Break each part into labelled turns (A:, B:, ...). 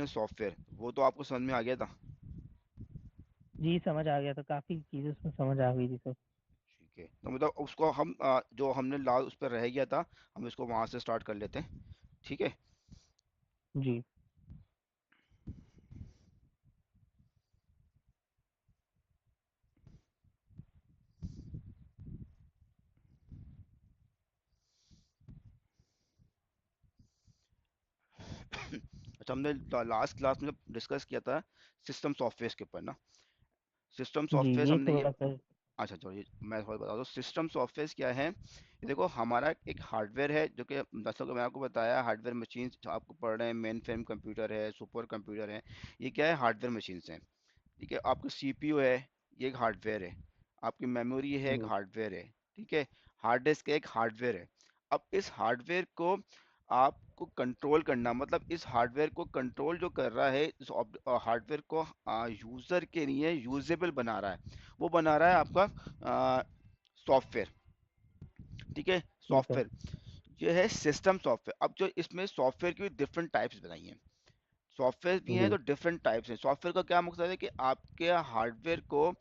A: Software, वो तो आपको समझ में आ गया था?
B: जी समझ आ गया था, काफी चीजें उसमें समझ आ गई थी सर।
A: ठीक है, तो मतलब उसको हम जो हमने लाल उस पर रह गया था, हम इसको वहां से स्टार्ट कर लेते हैं। ठीक है।
B: जी
A: अच्छा, हमने लास्ट क्लास में डिस्कस किया था सिस्टम सॉफ्टवेयर के ऊपर ना। सिस्टम
B: जी,
A: सॉफ्टवेयर
B: ये
A: हमने ये,
B: थोड़ा सा।
A: अच्छा चलो ये मैं थोड़ा बता दूँ सिस्टम सॉफ्टवेयर क्या है। ये देखो, हमारा एक हार्डवेयर है जो कि दरअसल मैंने आपको बताया, हार्डवेयर मशीन जो आपको पढ़ रहे हैं, मेन फ्रेम कंप्यूटर है, सुपर कंप्यूटर है, ये क्या है, हार्डवेयर मशीन्स हैं। ठीक है, आपका सीपीयू है, ये एक हार्डवेयर है। आपकी मेमोरी है, एक
B: जी
A: हार्डवेयर है। ठीक है, हार्ड डिस्क एक हार्डवेयर है। अब इस हार्डवेयर को आपको कंट्रोल करना, मतलब इस हार्डवेयर को कंट्रोल जो कर रहा है, इस हार्डवेयर को यूजर के लिए यूजेबल बना रहा है, वो बना रहा है आपका सॉफ्टवेयर। ठीक है,
B: जी सर।
A: सॉफ्टवेयर ये है सिस्टम सॉफ्टवेयर। अब जो इसमें सॉफ्टवेयर की डिफरेंट टाइप्स बनाई हैं, सॉफ्टवेयर भी हैं
B: जी
A: तो डिफरेंट टाइप्स हैं। सॉफ्टवेयर का क्या मकसद है कि आपके हार्डवेयर को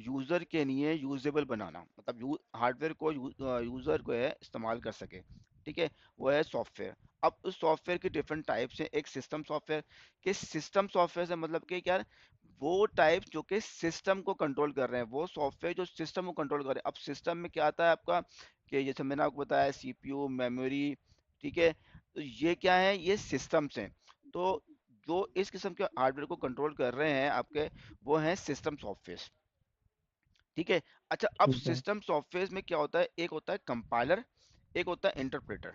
A: यूजर के लिए यूजेबल बनाना, मतलब हार्डवेयर को यूजर को है इस्तेमाल कर सके। ठीक है, वो है सॉफ्टवेयर। अब उस सॉफ्टवेयर की डिफरेंट टाइप्स हैं। एक सिस्टम सॉफ्टवेयर, के सिस्टम सॉफ्टवेयर से मतलब कि क्या, वो टाइप जो कि सिस्टम को कंट्रोल कर रहे हैं, वो सॉफ्टवेयर जो सिस्टम को कंट्रोल कर रहे हैं। अब सिस्टम में क्या आता है आपका, कि जैसे मैंने आपको बताया सीपीयू, मेमोरी। ठीक है, तो ये क्या है, ये सिस्टम्स हैं। तो जो इस किस्म के हार्डवेयर को कंट्रोल कर रहे हैं आपके, वो हैं सिस्टम सॉफ्टवेयर। ठीक है। अच्छा, अब
B: ठीक है।
A: सिस्टम सॉफ्टवेयर में क्या होता है, एक होता है कंपाइलर, एक होता है इंटरप्रेटर।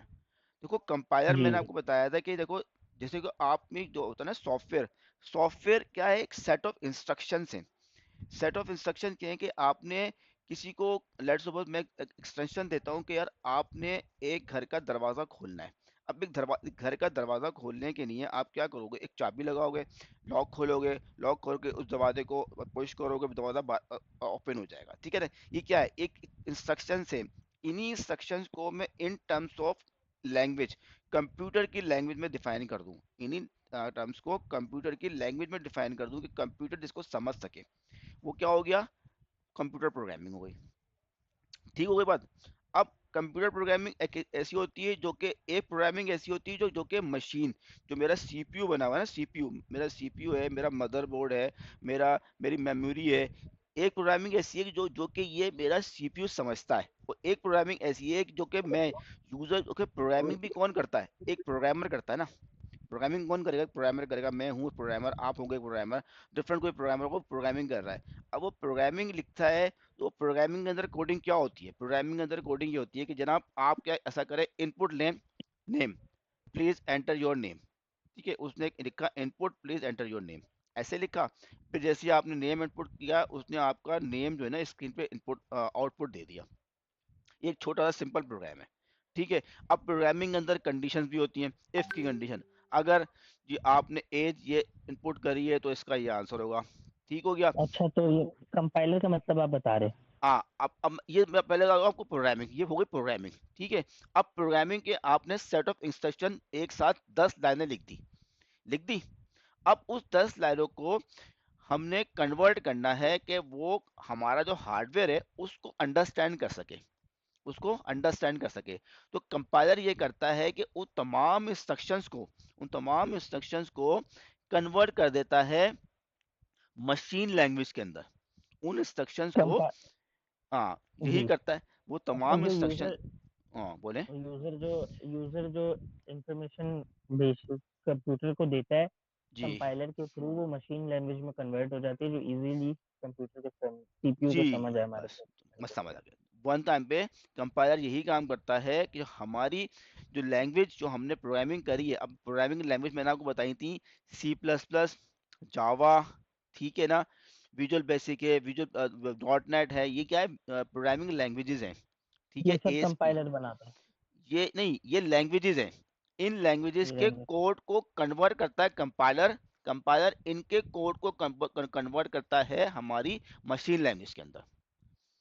A: देखो कंपाइलर
B: जी
A: मैंने आपको बताया था कि देखो, जैसे कि आप में जो होता है ना सॉफ्टवेयर, सॉफ्टवेयर क्या है, एक सेट ऑफ इंस्ट्रक्शंस है। सेट ऑफ इंस्ट्रक्शन क्या है कि आपने किसी को, लेट्स सपोज मैं एक्सटेंशन देता हूँ कि यार आपने एक घर का दरवाजा खोलना है। अब एक घर का दरवाजा खोलने के लिए आप क्या करोगे, एक चाबी लगाओगे, लॉक खोलोगे, लॉक खोल के उस दरवाजे को पुश करोगे, दरवाजा ओपन हो जाएगा। ठीक है ना, ये क्या है, एक इंस्ट्रक्शन है। इन्हीं इंस्ट्रक्शंस को मैं in terms of language, computer की लैंग्वेज में डिफाइन कर दूं। इन्हीं टर्म्स को कंप्यूटर की लैंग्वेज में डिफाइन कर दूं कि कंप्यूटर जिसको समझ सके, वो क्या हो गया, कंप्यूटर प्रोग्रामिंग हो गई। ठीक हो गई बात। अब कंप्यूटर प्रोग्रामिंग ऐसी होती है जो कि, एक प्रोग्रामिंग ऐसी होती है जो जो कि मशीन, जो मेरा सीपीयू बना हुआ है ना, सीपीयू मेरा सीपीयू है, मेरा मदरबोर्ड है, मेरी मेमोरी है। एक प्रोग्रामिंग ऐसी है कि जो जो कि ये मेरा सीपीयू समझता है, और एक प्रोग्रामिंग ऐसी है कि जो कि मैं यूजर, जो कि प्रोग्रामिंग भी कौन करता है, एक प्रोग्रामर करता है ना। प्रोग्रामिंग कौन करेगा, प्रोग्रामर करेगा। मैं हूँ प्रोग्रामर, आप होंगे प्रोग्रामर, डिफरेंट कोई प्रोग्रामर को प्रोग्रामिंग कर रहा है। अब वो प्रोग्रामिंग लिखता है, तो प्रोग्रामिंग के अंदर कोडिंग क्या होती है, प्रोग्रामिंग के अंदर कोडिंग ये होती है कि जनाब आप क्या ऐसा करें, इनपुट लें, name, please enter your name. ठीक है, उसने लिखा input please enter your name, ऐसे लिखा। फिर जैसे ही आपने नेम इनपुट किया, उसने आपका नेम जो है ना स्क्रीन पे इनपुट आउटपुट दे दिया। ये एक छोटा सा सिंपल प्रोग्राम है। ठीक है, अब प्रोग्रामिंग के अंदर कंडीशंस भी होती हैं। इफ की कंडीशन, अगर जी आपने एज ये इनपुट करी है तो इसका ये आंसर होगा। ठीक हो गया।
B: अच्छा, तो ये कंपाइलर का मतलब आप बता रहे हैं।
A: हाँ, अब ये मैं पहले बता दूं आपको, प्रोग्रामिंग ये हो गई प्रोग्रामिंग। ठीक है, अब प्रोग्रामिंग के आपने सेट ऑफ इंस्ट्रक्शन एक साथ 10 लाइनें लिख दी, लिख दी। अब उस 10 लाइनों को हमने कन्वर्ट करना है कि वो हमारा जो हार्डवेयर है उसको अंडरस्टैंड कर सके, उसको अंडरस्टैंड कर सके। तो कंपाइलर ये करता है कि उन तमाम इंस्ट्रक्शंस को कन्वर्ट कर देता है मशीन लैंग्वेज के अंदर, उन इंस्ट्रक्शंस को।
B: कंपा
A: हाँ, यही
B: जी।
A: करता है वो
B: अच्छा,
A: तमाम
B: जो
A: इंस्ट्रक्शन।
B: यूजर
A: हाँ बोले।
B: यूजर जो यूजर जो इंफॉर्मेशन बेस कंप्यूटर को देता है,
A: जी
B: कंपाइलर के थ्रू वो मशीन लैंग्वेज में कन्वर्ट हो जाती है, जो इजीली कंप्यूटर को सीपीयू को
A: जी,
B: समझ आए हमारे
A: बस
B: को।
A: मैं समझ आ गया। वन टाइम पे कंपाइलर यही काम करता है कि हमारी जो लैंग्वेज जो हमने प्रोग्रामिंग करी है, अब प्रोग्रामिंग लैंग्वेज मैंने आपको बताई थी, सी प्लस प्लस, जावा, ठीक है ना, विजुअल बेसिक है, विजुअल डॉट नेट है, ये क्या है, प्रोग्रामिंग लैंग्वेजेस हैं। ठीक
B: ये
A: है,
B: सब
A: एएसपी,
B: कंपाइलर बनाता है।
A: ये नहीं, ये लैंग्वेजेस हैं। इन लैंग्वेजेस
B: ये
A: के
B: लैंग्वेज
A: कोड को कन्वर्ट करता है कंपाइलर, कंपाइलर इनके कोड को कन्वर्ट करता है हमारी मशीन लैंग्वेज के अंदर।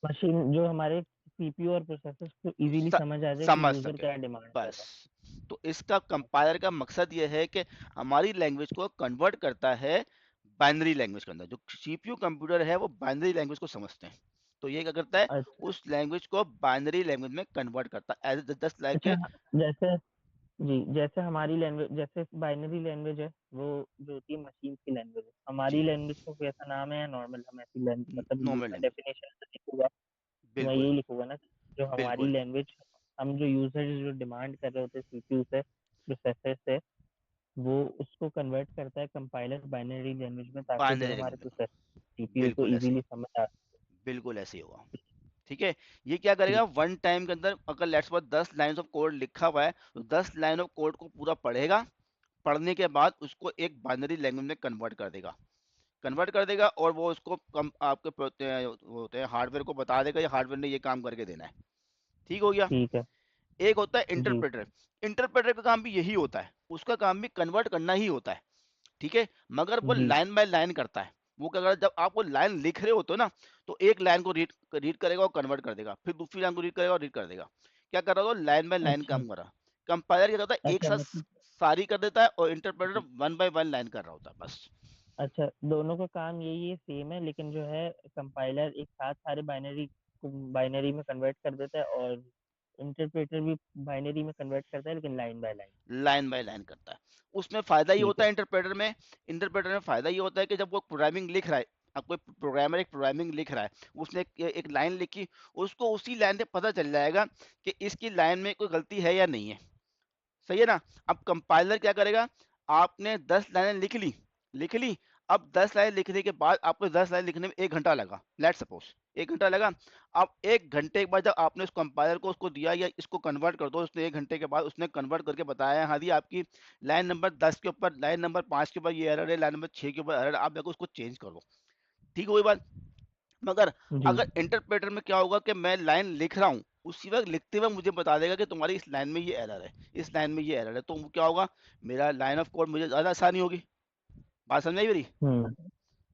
B: मशीन जो हमारे सीपीयू और प्रोसेसर को इजीली
A: स,
B: समझ आ जाए कि
A: समझ
B: यूजर
A: सके,
B: क्या डिमांड कर
A: बस
B: रहा
A: तो इसका कंपाइलर का मकसद ये है कि हमारी लैंग्वेज को कन्वर्ट करता है बाइनरी लैंग्वेज के अंदर। जो सीपीयू कंप्यूटर है वो बाइनरी लैंग्वेज को समझते हैं, तो ये क्या करता है,
B: अच्छा
A: उस लैंग्वेज को बाइनरी लैंग्वेज में कन्वर्ट करता है एज जस्ट लाइक
B: अच्छा। जैसे जी, जैसे हमारी लैंग्वेज, जैसे बाइनरी लैंग्वेज है, वो जो होती है मशीन की लैंग्वेज है,
A: जी
B: हमारी लैंग्वेज को कोई ऐसा नाम है या नॉर्मल हम ऐसी लैंग्वेज, मतलब
A: नॉर्मल
B: मैं
A: लैंग्वेज।
B: डेफिनेशन लिखूंगा तो मैं
A: बिल्कुल
B: यही लिखूंगा ना कि जो हमारी
A: बिल्कुल
B: लैंग्वेज, हम जो यूजर जो डिमांड कर रहे होते हैं सीपीयू से, प्रोसेसर से, वो उसको कन्वर्ट करता है कंपाइलर बाइनरी लैंग्वेज में, ताकि जो
A: बाइनरी
B: हमारे
A: लैंग्वेज में,
B: प्रोसेसर सीपीयू को
A: बिल्कुल ऐसे,
B: इजीली समझ आ
A: बिल्कुल ऐसे ही होगा। ठीक है, ये क्या करेगा,
B: सके।
A: वन टाइम के अंदर अगर let's suppose 10 line of code लिखा हुआ है तो 10 लाइन ऑफ कोड को पूरा पढ़ेगा, पढ़ने के बाद उसको एक बाइनरी लैंग्वेज में कन्वर्ट कर देगा, कन्वर्ट कर देगा, और वो उसको कम आपके होते हैं हार्डवेयर को बता देगा, ये हार्डवेयर ने ये काम करके देना है। ठीक हो गया।
B: ठीक है।
A: एक होता है
B: जी।
A: इंटरप्रेटर। इंटरप्रेटर का काम भी यही होता है, उसका काम भी कन्वर्ट करना ही होता है। ठीक है, मगर वो
B: जी।
A: लाइन बाय लाइन करता है। वो क्या करता है, जब आप वो लाइन लिख रहे होते हो ना, तो एक लाइन को रीड रीड करेगा और कन्वर्ट कर देगा, फिर दूसरी लाइन को रीड करेगा और रीड कर देगा। क्या कर रहा था, लाइन बाय लाइन
B: अच्छा
A: काम कर रहा। कंपाइलर क्या करता है, एक
B: अच्छा
A: साथ
B: मतलब,
A: सारी कर देता है, और interpreter one by one line कर रहा होता है बस।
B: अच्छा दोनों का काम यही है, सेम है, लेकिन जो है कंपाइलर एक साथ सारे बाइनरी को बाइनरी में कन्वर्ट कर देता है, और इंटरप्रेटर भी बाइनरी में कन्वर्ट करता है, लेकिन line by line.
A: Line by line करता है। उसमें फायदा ये
B: ठीक
A: होता
B: है।
A: है इंटरप्रेटर में, फायदा ये होता है कि जब वो प्रोग्रामिंग लिख रहा है, अब कोई प्रोग्रामर एक प्रोग्रामिंग लिख रहा है, उसने एक लाइन लिखी, उसको उसी लाइन पे पता चल जाएगा कि इसकी लाइन में कोई गलती है या नहीं है। सही है ना। अब कंपाइलर क्या करेगा, आपने 10 लाइनें लिख ली। अब 10 लाइन लिखने के बाद आपको 10 लाइन लिखने में 1 घंटा लगा, लेट सपोज 1 घंटा लगा। अब 1 घंटे के बाद जब आपने उस कंपाइलर को उसको दिया, या इसको कन्वर्ट कर दो, उसने 1 घंटे के बाद उसने कन्वर्ट करके बताया, हाँ जी आपकी लाइन नंबर 10 के ऊपर, लाइन नंबर 5 के ऊपर ये एरर है, लाइन नंबर 6 के ऊपर एरर, आप जाकर उसको चेंज कर दो। ठीक है वही बात। मगर
B: जी।
A: अगर इंटरप्रेटर में क्या होगा कि मैं लाइन लिख रहा हूँ, उसी वक्त लिखते हुए मुझे बता देगा कि तुम्हारी इस लाइन में ये एरर है, इस लाइन में ये एरर है, तो क्या होगा, मेरा लाइन ऑफ कोड मुझे ज्यादा आसानी होगी। बात समझ आई मेरी।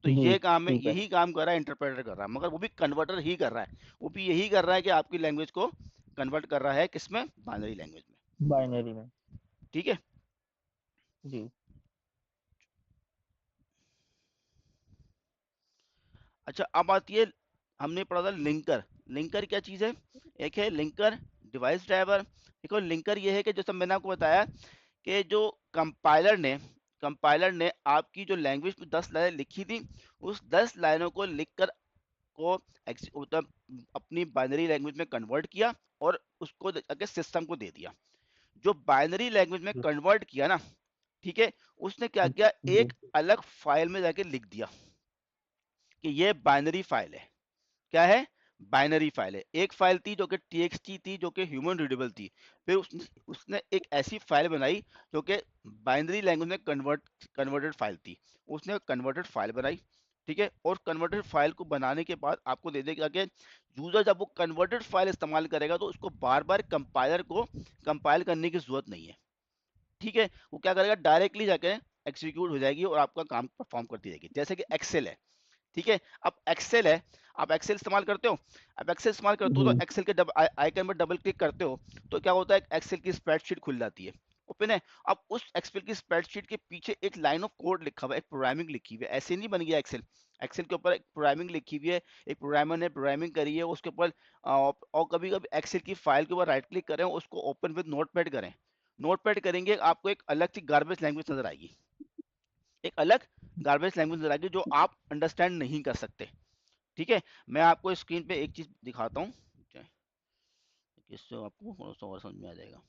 A: तो
B: जी
A: ये काम है,
B: ठीक है।
A: यही काम कर रहा है इंटरप्रेटर, कर रहा है, मगर वो भी कन्वर्टर ही कर रहा है। वो भी यही कर रहा है कि आपकी लैंग्वेज को कन्वर्ट कर रहा है किसमें, बाइनरी लैंग्वेज में।
B: बाइनरी में।
A: ठीक है।
B: जी।
A: अच्छा अब आती है, हमने पढ़ा था लिंकर। लिंकर क्या चीज़ है, एक है लिंकर डिवाइस ड्राइवर, एक और लिंकर ये है कि जैसे मैंने आपको बताया कि जो कंपाइलर ने आपकी जो लैंग्वेज में 10 लाइनें लिखी थी, उस 10 लाइनों को लिखकर को मतलब अपनी बाइनरी लैंग्वेज में कन्वर्ट किया, और उसको जाके सिस्टम को दे दिया। जो बाइनरी लैंग्वेज में
B: जी।
A: कन्वर्ट किया ना, ठीक है, उसने क्या किया,
B: जी।
A: एक अलग फाइल में जाके लिख दिया कि ये बाइनरी फाइल है। क्या है, बाइनरी फाइल है। एक फाइल थी जो कि टीएक्सटी थी, जो कि ह्यूमन रीडेबल थी। फिर उसने एक ऐसी फाइल बनाई जो कि बाइनरी लैंग्वेज में कन्वर्टेड फाइल थी। उसने कन्वर्टेड फाइल बनाई, ठीक है, और कन्वर्टेड फाइल को बनाने के बाद आपको दे देगा कि यूजर जब वो कन्वर्टेड फाइल इस्तेमाल करेगा तो उसको बार बार कंपाइलर को कंपाइल करने की जरूरत नहीं है। ठीक है, वो क्या करेगा, डायरेक्टली जाके एग्जीक्यूट हो जाएगी और आपका काम परफॉर्म करती रहेगी, जैसे कि एक्सेल है। ठीक है, अब एक्सेल है, आप एक्सेल इस्तेमाल करते हो। अब एक्सेल इस्तेमाल करते हो
B: जी।
A: तो एक्सेल के आइकन पर डबल क्लिक करते हो, तो क्या होता है, एक्सेल की स्प्रेडशीट खुल जाती है, ओपन है। अब उस एक्सेल की स्प्रेडशीट के पीछे एक लाइन ऑफ कोड लिखा हुआ है, एक प्रोग्रामिंग लिखी हुई है, ऐसे नहीं बन गया एक्सेल। एक्सेल के ऊपर एक प्रोग्रामिंग लिखी हुई है, एक प्रोग्रामर ने प्रोग्रामिंग करी है उसके ऊपर। और कभी कभी एक्सेल की फाइल के ऊपर राइट क्लिक करें, उसको ओपन विद नोटपैड करें, नोटपैड करेंगे, आपको एक अलग सी गार्बेज लैंग्वेज नजर आएगी, एक अलग गार्बेज लैंग्वेज नजर आएगी जो आप अंडरस्टैंड नहीं कर सकते। ठीक है, मैं आपको स्क्रीन पे एक चीज दिखाता हूँ, इससे आपको थोड़ा सा और समझ में आ जाएगा।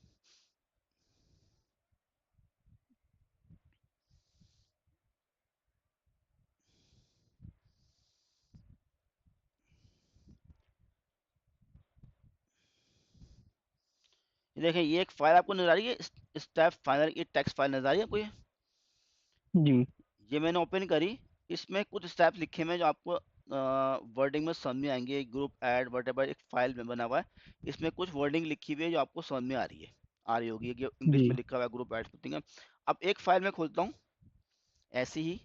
A: ये देखें, ये एक फाइल आपको नजर आ रही है, स्टेप फाइनल, ये टेक्स्ट फाइल नजर आ रही है आपको ये।
B: जी।
A: ये मैंने ओपन करी, इसमें कुछ स्टेप लिखे हुए हैं जो आपको वर्डिंग में समझ में आएंगे, ग्रुप ऐड वटेवर, एक फाइल में बना हुआ है, इसमें कुछ वर्डिंग लिखी हुई है जो आपको समझ में आ रही होगी, कि इंग्लिश
B: जी।
A: में लिखा हुआ है ग्रुप ऐड समथिंग है। अब एक फाइल में खोलता हूँ ऐसी ही,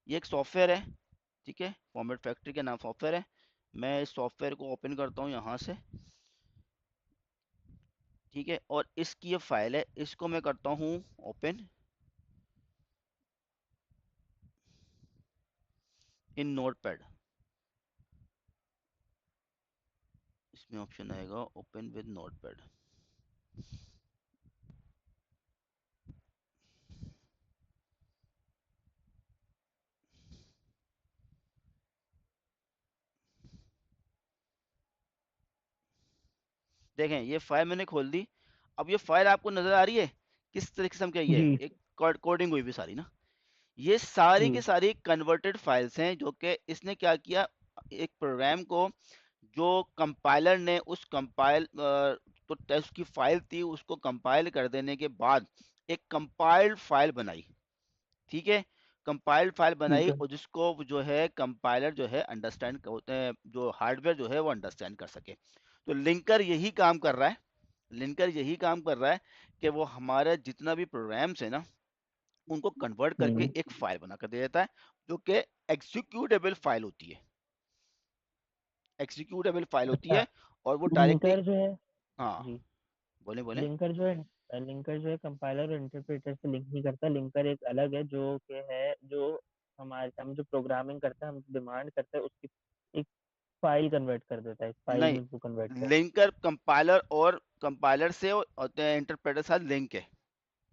A: ये एक सॉफ्टवेयर है, ठीक है, फॉर्मेट फैक्ट्री के नाम सॉफ्टवेयर है। मैं इस सॉफ्टवेयर को ओपन करता हूँ यहाँ से, ठीक है, और इसकी ये फाइल है, इसको मैं करता हूँ ओपन इन नोटपैड। इसमें ऑप्शन आएगा ओपन विद नोटपैड। देखें ये फाइल मैंने खोल दी। अब ये फाइल आपको नजर आ रही है किस तरीके से हम कहिए,
B: जी
A: एक कोडिंग हुई भी सारी ना, ये सारी की
B: जी
A: सारी कन्वर्टेड फाइल्स हैं जो कि इसने क्या किया, एक प्रोग्राम को जो कंपाइलर ने उस कंपाइल तो टेस्ट की फाइल थी उसको कंपाइल कर देने के बाद एक कंपाइल्ड फाइल बनाई। ठीक है, कंपाइल्ड फाइल बनाई
B: ठीक है।
A: और जिसको जो है कंपाइलर जो है अंडरस्टैंड होते हैं, जो हार्डवेयर जो है वो अंडरस्टैंड कर सके। तो लिंकर यही काम कर रहा है, लिंकर यही काम कर रहा है कि वो हमारे जितना भी प्रोग्राम्स है ना उनको कन्वर्ट करके
B: हम्म।
A: एक फाइल बना कर दे देता है, जो कि एग्जीक्यूटेबल फाइल होती है, एग्जीक्यूटेबल फाइल होती
B: अच्छा,
A: है। और वो डायरेक्टली,
B: लिंकर जो है,
A: हाँ
B: जी,
A: बोले बोले।
B: लिंकर जो है कंपाइलर और इंटरप्रेटर से लिंक नहीं करता। लिंकर एक अलग है जो कि है जो हम जो प्रोग्रामिंग करते हैं, हम डिमांड करते हैं उसकी एक फाइल कन्वर्ट कर देता है, एक फाइल
A: नहीं,
B: में वो कन्वर्ट कर।
A: लिंकर कंपाइलर और कंपाइलर से होते हैं इंटरप्रेटर साथ लिंक है,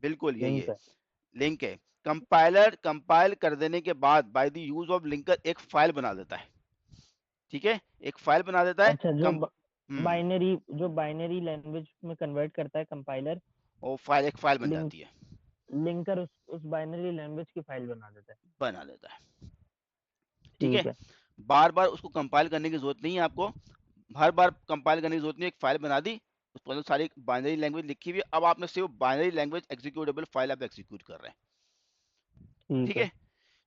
A: बिल्कुल यही
B: लिंक
A: है,
B: है।
A: लिंक है। कंपाइलर कंपाइल कर देने के बाद bye the use of linker एक फाइल बना देता है। ठीक है, एक फाइल बना देता है
B: अच्छा, जो बाइनरी लैंग्वेज में कन्वर्ट करता है कंपाइलर,
A: और फाइल एक फाइल बन
B: लिंक
A: जाती है,
B: लिंकर उस बाइनरी लैंग्वेज की फाइल बना देता है।
A: बना देता है। ठीक है,
B: ठीक है।
A: बार बार उसको कंपाइल करने की जरूरत नहीं है आपको, हर बार कंपाइल करने की जरूरत नहीं है, एक फाइल बना दी उसके अंदर सारी बाइनरी लैंग्वेज लिखी हुई है, अब आपने सिर्फ बाइनरी लैंग्वेज एग्जीक्यूटेबल फाइल आप एग्जीक्यूट कर रहे हैं।
B: ठीक
A: ठीक
B: है।
A: है,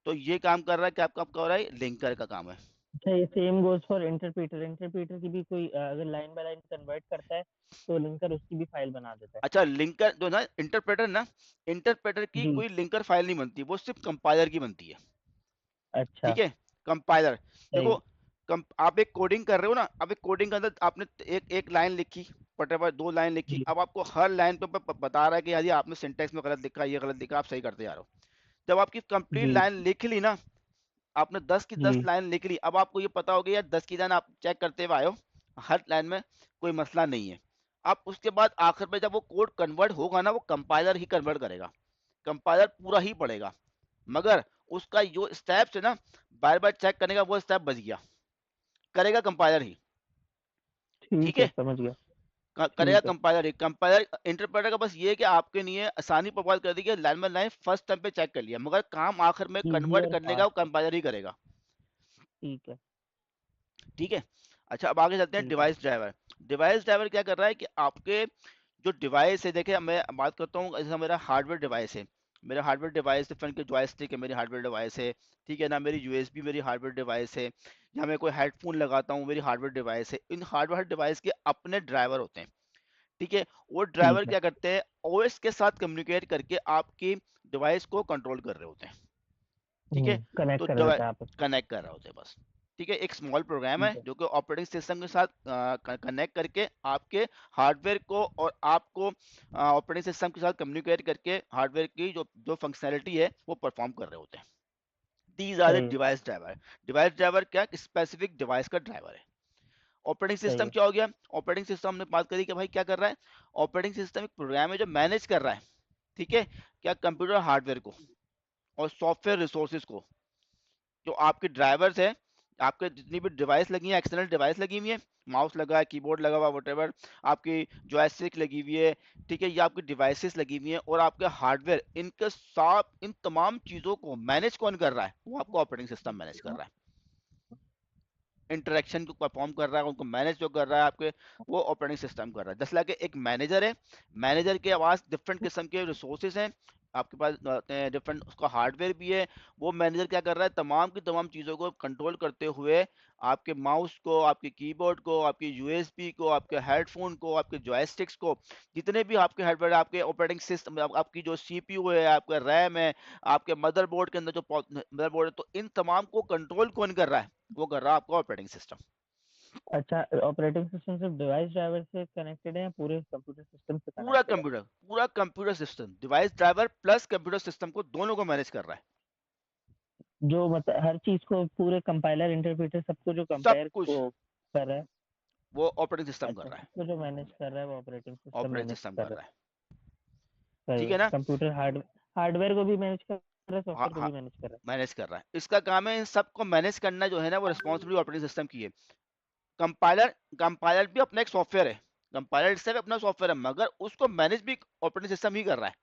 A: तो ये काम कर रहा है, क्या आपका आपका हो रहा है, लिंकर का काम है।
B: अच्छा, ये same goes for interpreter. Interpreter की भी कोई अगर लाइन बाय लाइन कन्वर्ट करता है तो लिंकर उसकी भी फाइल बना देता है।
A: अच्छा, लिंकर जो ना इंटरप्रेटर ना, इंटरप्रेटर की
B: जी।
A: कोई लिंकर फाइल नहीं बनती, वो सिर्फ कंपाइलर की बनती है।
B: अच्छा।
A: ठीक है, कंपाइलर, देखो
B: सही।
A: आप एक कोडिंग कर रहे हो ना, अब एक कोडिंग के अंदर आपने एक एक लाइन लिखी, whatever, दो लाइन लिखी,
B: जी
A: अब आपको हर लाइन पे बता रहा है कि यदि आपने सिंटेक्स में गलत लिखा, ये गलत लिखा, आप सही करते जा रहे हो। जब आपकी कंप्लीट
B: जी
A: लाइन लिख ली ना, आपने 10 की 10
B: जी
A: लाइन लिख ली, अब आपको ये पता हो गया यार 10 की लाइन आप चेक करते हुए आए हो, हर लाइन में कोई मसला नहीं है। अब उसके बाद आखिर में जब वो कोड कन्वर्ट होगा ना, वो कंपाइलर ही कन्वर्ट करेगा, कंपाइलर पूरा ही पढ़ेगा, मगर उसका जो स्टेप्स है ना बार बार चेक करने का, वो स्टेप बच गया, करेगा कंपाइलर ही। ठीक
B: ठीक है,
A: है,
B: समझ गया।
A: करेगा
B: ठीक है।
A: कंपाइलर ही, कंपाइलर इंटरप्रेटर का बस ये है कि आपके लिए आसानी प्रोवाइड कर दी कि line by line first time पे चेक कर लिया, मगर काम आखिर में
B: इजी
A: कन्वर्ट
B: और
A: करने का वो
B: फास्ट है।
A: कंपाइलर ही करेगा।
B: ठीक है।
A: ठीक है, अच्छा अब आगे चलते हैं
B: ठीक है।
A: Device driver. डिवाइस ड्राइवर क्या कर रहा है कि आपके जो डिवाइस है, देखिए मैं बात करता हूँ, जैसे मेरा हार्डवेयर डिवाइस है, मेरा हार्डवेयर डिवाइस डिफरेंट के जॉयस्टिक है, मेरी हार्डवेयर डिवाइस है। ठीक है ना, मेरी यूएसबी मेरी हार्डवेयर डिवाइस है, या मैं कोई हेडफोन लगाता हूँ मेरी हार्डवेयर डिवाइस है, इन हार्डवेयर डिवाइस के अपने ड्राइवर होते हैं। ठीक है, वो ड्राइवर
B: ठीक है।
A: क्या करते हैं, ओएस के साथ कम्युनिकेट करके आपकी डिवाइस को कंट्रोल कर रहे होते हैं। ठीक है,
B: कनेक्ट
A: तो
B: कर देता है आपस में।
A: कनेक्ट कर रहे होते हैं बस। ठीक है, एक स्मॉल प्रोग्राम है
B: ठीक है।
A: जो कि ऑपरेटिंग सिस्टम के साथ कनेक्ट करके आपके हार्डवेयर को और आपको ऑपरेटिंग सिस्टम के साथ कम्युनिकेट करके हार्डवेयर की जो जो फंक्शनैलिटी है वो परफॉर्म कर रहे होते हैं। दीज आर द
B: सही है।
A: Device driver. डिवाइस ड्राइवर क्या, स्पेसिफिक डिवाइस का ड्राइवर है। ऑपरेटिंग
B: सही
A: सिस्टम
B: है।
A: क्या हो गया, ऑपरेटिंग सिस्टम हमने बात करी कि भाई क्या कर रहा है, ऑपरेटिंग सिस्टम एक प्रोग्राम है जो मैनेज कर रहा है, ठीक है, क्या कंप्यूटर हार्डवेयर को और सॉफ्टवेयर रिसोर्सेज को, जो आपके ड्राइवर्स है, आपके जितनी भी डिवाइस लगी है, एक्सटर्नल डिवाइस लगी हुई है, माउस लगा है, कीबोर्ड लगा हुआ, वटेवर, आपकी जॉयस्टिक लगी हुई है, ठीक है, ये आपकी डिवाइसेस लगी हुई है और आपके हार्डवेयर, इनके साथ इन तमाम चीज़ों को मैनेज कौन कर रहा है, वो आपको ऑपरेटिंग सिस्टम मैनेज कर रहा है। इंटरेक्शन को परफॉर्म कर रहा है, उनको मैनेज जो कर रहा है आपके, वो ऑपरेटिंग सिस्टम कर रहा है। जैसे लाके एक मैनेजर है, मैनेजर के पास डिफरेंट किस्म के रिसोर्सेज हैं, आपके पास डिफरेंट उसका हार्डवेयर भी है। वो मैनेजर क्या कर रहा है, तमाम की तमाम चीज़ों को कंट्रोल करते हुए आपके माउस को, आपके कीबोर्ड को, आपकी यूएसबी को, आपके हेडफोन को, आपके जॉयस्टिक्स को, जितने भी आपके हार्डवेयर, आपके ऑपरेटिंग सिस्टम, आपकी जो सीपीयू है, आपका रैम है, आपके मदरबोर्ड के अंदर जो मदरबोर्ड है, तो इन तमाम को कंट्रोल कौन कर रहा है, वो कर रहा है आपका ऑपरेटिंग सिस्टम।
B: अच्छा, ऑपरेटिंग सिस्टम सिर्फ डिवाइस ड्राइवर से कनेक्टेड है या पूरे कंप्यूटर सिस्टम से कनेक्टेड है?
A: पूरा computer system, device driver plus computer system को दोनों को मैनेज कर रहा है।
B: जो मतलब हर चीज को, पूरे कंपाइलर इंटरप्रेटर सबको जो
A: सब
B: कंपेयर
A: कुछ
B: को कर रहा है?
A: वो ऑपरेटिंग सिस्टम कर
B: अच्छा,
A: रहा है।
B: सबको जो मैनेज कर रहा है वो operating system
A: operating
B: manage
A: system
B: कर
A: कर
B: रहा
A: रहा है।
B: है। सही
A: ठीक
B: है,
A: है ना।
B: कंप्यूटर हार्डवेयर को भी मैनेज कर रहा है,
A: हाँ
B: सॉफ्टवेयर को
A: हाँ,
B: भी मैनेज कर रहा
A: मैनेज कर रहा है, इसका काम है इन सबको मैनेज करना जो है ना, वो रिस्पॉन्सिबिलिटी ऑपरेटिंग सिस्टम की है। कंपाइलर कंपाइलर भी अपना एक सॉफ्टवेयर है, कंपाइलर इससे भी अपना सॉफ्टवेयर है, मगर उसको मैनेज भी ऑपरेटिंग सिस्टम ही कर रहा है।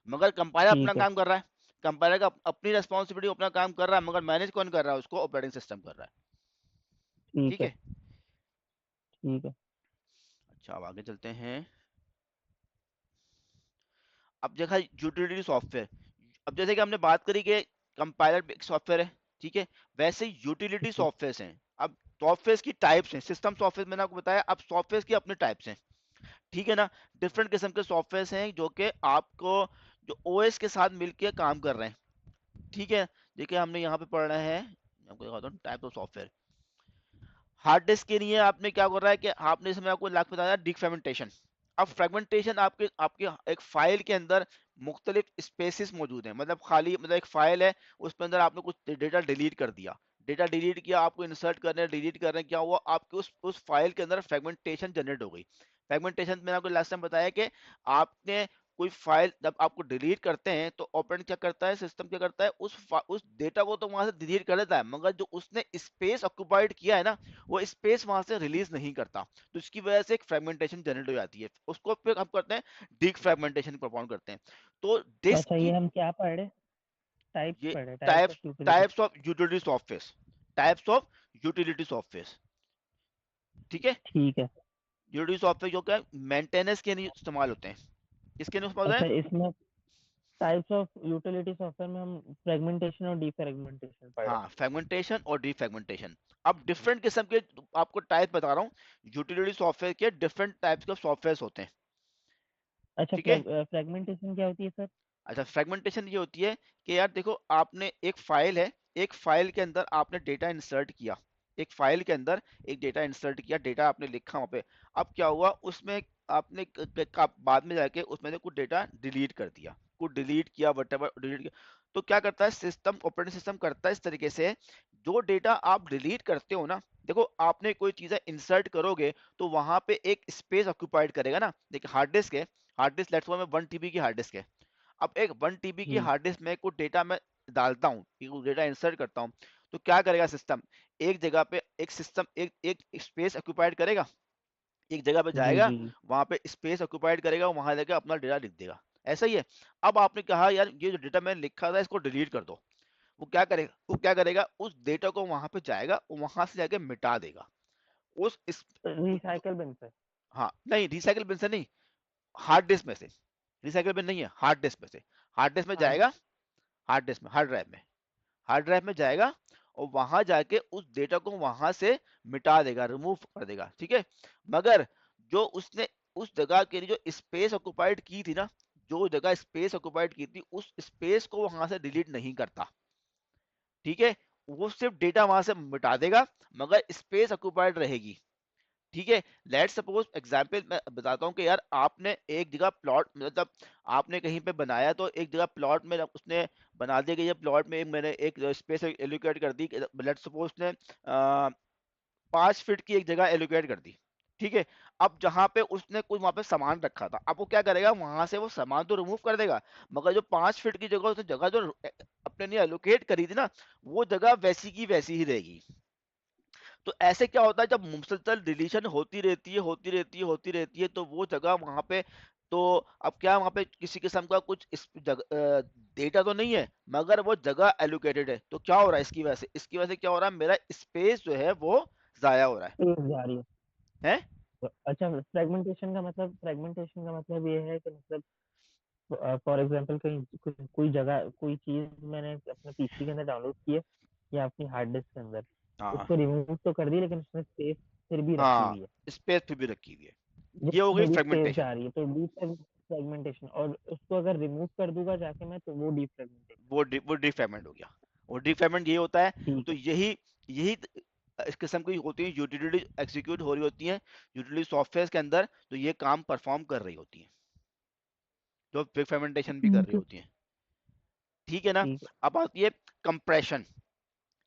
A: मगर
B: है।
A: कंपाइलर अपना
B: ठीक है,
A: काम कर रहा है, कंपाइलर का अपनी रेस्पॉन्सिबिलिटी अपना काम कर रहा है, मगर मैनेज कौन कर रहा है उसको, ऑपरेटिंग सिस्टम कर रहा है।
B: ठीक
A: ठीक
B: है,
A: है।
B: ठीक है।
A: अच्छा, अब आगे चलते हैं। अब देखा यूटिलिटी सॉफ्टवेयर, अब जैसे कि हमने बात करी कि कंपाइलर भी एक सॉफ्टवेयर है, ठीक है, वैसे यूटिलिटी
B: ठीक है,
A: सॉफ्टवेयर हैं। अब सॉफ्टवेयर की टाइप्स हैं, सिस्टम सॉफ्टवेयर मैंने आपको बताया, अब सॉफ्टवेयर की अपने टाइप्स हैं। ठीक है ना। डिफरेंट किस्म के सॉफ्टवेयर हैं जो कि आपको, जो ओएस के साथ मिलकर काम कर रहे हैं। ठीक है। देखिए हमने यहाँ पे पढ़ना है, आपको दिखाता हूँ type of software. Hard disk के लिए आपने क्या कर रहा है कि आपने इसमें आपको लाख बताया डिफ्रेगमेंटेशन। अब फ्रेगमेंटेशन आपके आपके एक फाइल के अंदर मुख्तलिफ स्पेसिस मौजूद हैं, मतलब खाली, मतलब एक फाइल है, उसके अंदर आपने कुछ डेटा डिलीट कर दिया, डेटा डिलीट किया, आपको इंसर्ट करने डिलीट करने क्या हुआ, आपके उस फाइल के अंदर फ्रेगमेंटेशन जनरेट हो गई। फ्रेगमेंटेशन मैंने आपको लास्ट टाइम बताया कि आपने कोई फाइल जब आपको डिलीट करते हैं तो ऑपरेटिंग क्या करता है, सिस्टम क्या करता है, उस डेटा को तो वहां से डिलीट कर देता है, मगर जो उसने स्पेस ऑक्यूपाइड किया है ना, वो स्पेस वहां से रिलीज नहीं करता। तो इसकी वजह से एक फ्रेगमेंटेशन जनरेट हो जाती है, उसको फिर हम करते हैं डिक फ्रेगमेंटेशन परफॉर्म करते हैं। तो डिस्क
B: अच्छा, ये
A: की,
B: हम क्या पढ़ रहे? टाइप्स
A: ये
B: पढ़ रहे, types
A: types
B: of utility.
A: Types of utility software, types of utility software. ठीक है।
B: ठीक है।
A: यूटिलिटी सॉफ्टवेयर जो क्या मेंटेनेंस के लिए इस्तेमाल होते हैं, किसके लिए इस्तेमाल होते
B: अच्छा,
A: हैं।
B: इसमें टाइप्स ऑफ यूटिलिटी सॉफ्टवेयर में हम फ्रेगमेंटेशन और डीफ्रेगमेंटेशन पढ़ रहे
A: हाँ, फ्रेगमेंटेशन और डिफ्रेगमेंटेशन। अब डिफरेंट किस्म के आपको टाइप बता रहा हूँ, यूटिलिटी सॉफ्टवेयर के डिफरेंट टाइप्स के सॉफ्टवेयर होते हैं।
B: हैं। अच्छा,
A: ठीक है।
B: फ्रेगमेंटेशन क्या होती है सर?
A: अच्छा, फ्रेगमेंटेशन ये होती है कि यार देखो, आपने एक फाइल है, एक फाइल के अंदर आपने डेटा इंसर्ट किया, एक फाइल के अंदर एक डेटा इंसर्ट किया, डेटा आपने लिखा वहां पे। अब क्या हुआ उसमें, आपने बाद में जाके उसमें से कुछ डेटा डिलीट कर दिया, कुछ डिलीट किया, वटेवर डिलीट किया। तो क्या करता है सिस्टम, ऑपरेटिंग सिस्टम करता है इस तरीके से, जो डेटा आप डिलीट करते हो ना, देखो आपने कोई चीज़ें इंसर्ट करोगे तो वहां पे एक स्पेस ऑक्यूपाइड करेगा ना। देखिए हार्ड डिस्क है, हार्ड डिस्क लेट्स में 1 TB की हार्ड डिस्क है। अब एक 1 TB की
B: जी,
A: हार्ड डिस्क में कुछ डेटा मैं डालता हूँ, डेटा इंसर्ट करता हूँ, तो क्या करेगा सिस्टम, एक जगह पे एक सिस्टम एक एक स्पेस ऑक्यूपाइड करेगा, एक जगह पे
B: जी,
A: जाएगा,
B: जी।
A: वहां पे स्पेस ऑक्यूपाइड करेगा, वहां जाके अपना डेटा लिख देगा। ऐसा ही है। अब आपने कहा यार ये जो डेटा मैंने लिखा था इसको डिलीट कर दो, वो क्या करेगा उस डेटा को वहां पे जाएगा, वहां से जाके मिटा देगा उस
B: रिसाइकल बिन पे।
A: हाँ नहीं, रिसाइकिल बिन से नहीं, हार्ड डिस्क में से। रिसाइकिल बिन नहीं है, हार्ड डिस्क में से, हार्ड डिस्क में
B: हार्ड।
A: जाएगा, हार्ड डिस्क में, हार्ड ड्राइव में जाएगा, और वहां जाके उस डेटा को वहां से मिटा देगा, रिमूव कर देगा। ठीक है। मगर जो उसने उस जगह के लिए जो स्पेस ऑक्युपाइड की थी ना, जो जगह स्पेस ऑक्युपाइड की थी उस स्पेस को वहां से डिलीट नहीं करता। ठीक है। वो सिर्फ डेटा वहां से मिटा देगा, मगर स्पेस ऑक्युपाइड रहेगी। ठीक है। लेट सपोज एग्जाम्पल मैं बताता हूँ कि यार आपने एक जगह प्लॉट, मतलब आपने कहीं पे बनाया, तो एक जगह प्लॉट में उसने बना दिया कि ये प्लॉट में मैंने एक स्पेस एलोकेट कर दी, लेट सपोज ने 5 फीट की एक जगह एलोकेट कर दी। ठीक है। अब जहां पे उसने कुछ वहां पे सामान रखा था, अब वो क्या करेगा, वहां से वो सामान तो रिमूव कर देगा, मगर जो 5 फीट की जगह उसने जगह जो अपने लिए एलोकेट करी थी ना, वो जगह वैसी की वैसी ही रहेगी। तो ऐसे क्या होता है, जब मुसलसल डिलीशन होती रहती है, होती रहती है, होती रहती है, तो वो जगह वहां पे, तो अब क्या वहां पे किसी किस्म का कुछ इस डेटा तो नहीं है, मगर वो जगह एलोकेटेड है, तो क्या हो रहा है इसकी वजह से क्या हो रहा है, मेरा स्पेस जो है वो जाया हो रहा
B: स्पेस जा रही है।
A: है।
B: तो अच्छा, फ्रेगमेंटेशन का मतलब ये है कि मतलब फॉर एग्जांपल कहीं कोई जगह कोई चीज मैंने अपने पीसी के अंदर डाउनलोड की है या अपनी हार्ड डिस्क के अंदर,
A: हाँ
B: उसको रिमूव तो कर दी लेकिन उसमें स्पेस फिर भी रखी
A: हाँ,
B: हुई है।
A: स्पेस फिर भी रखी हुई है,
B: जो
A: ये हो गई
B: मेरी स्पेस
A: फ्रेगमेंटेशन।
B: जा रही है तो डीप फ्रेगमेंटेशन, और उसको अगर रिमूव कर दूंगा जाके मैं तो वो डीप फ्रेगमेंटेशन।
A: वो डिफ्रेगमेंट हो गया, वो डिफ्रेगमेंट ये होता है।
B: ठीक
A: तो
B: है।
A: यही यही इस किस्म की होती है, यूटिलिटी एग्जीक्यूट हो रही होती हैं यूटिलिटी सॉफ्टवेयर के अंदर, तो ये काम परफॉर्म कर रही होती हैं, जो बिग फर्मेंटेशन भी कर रही
B: तो
A: होती हैं। ठीक है ना।
B: ठीक है।
A: अब आती है कंप्रेशन।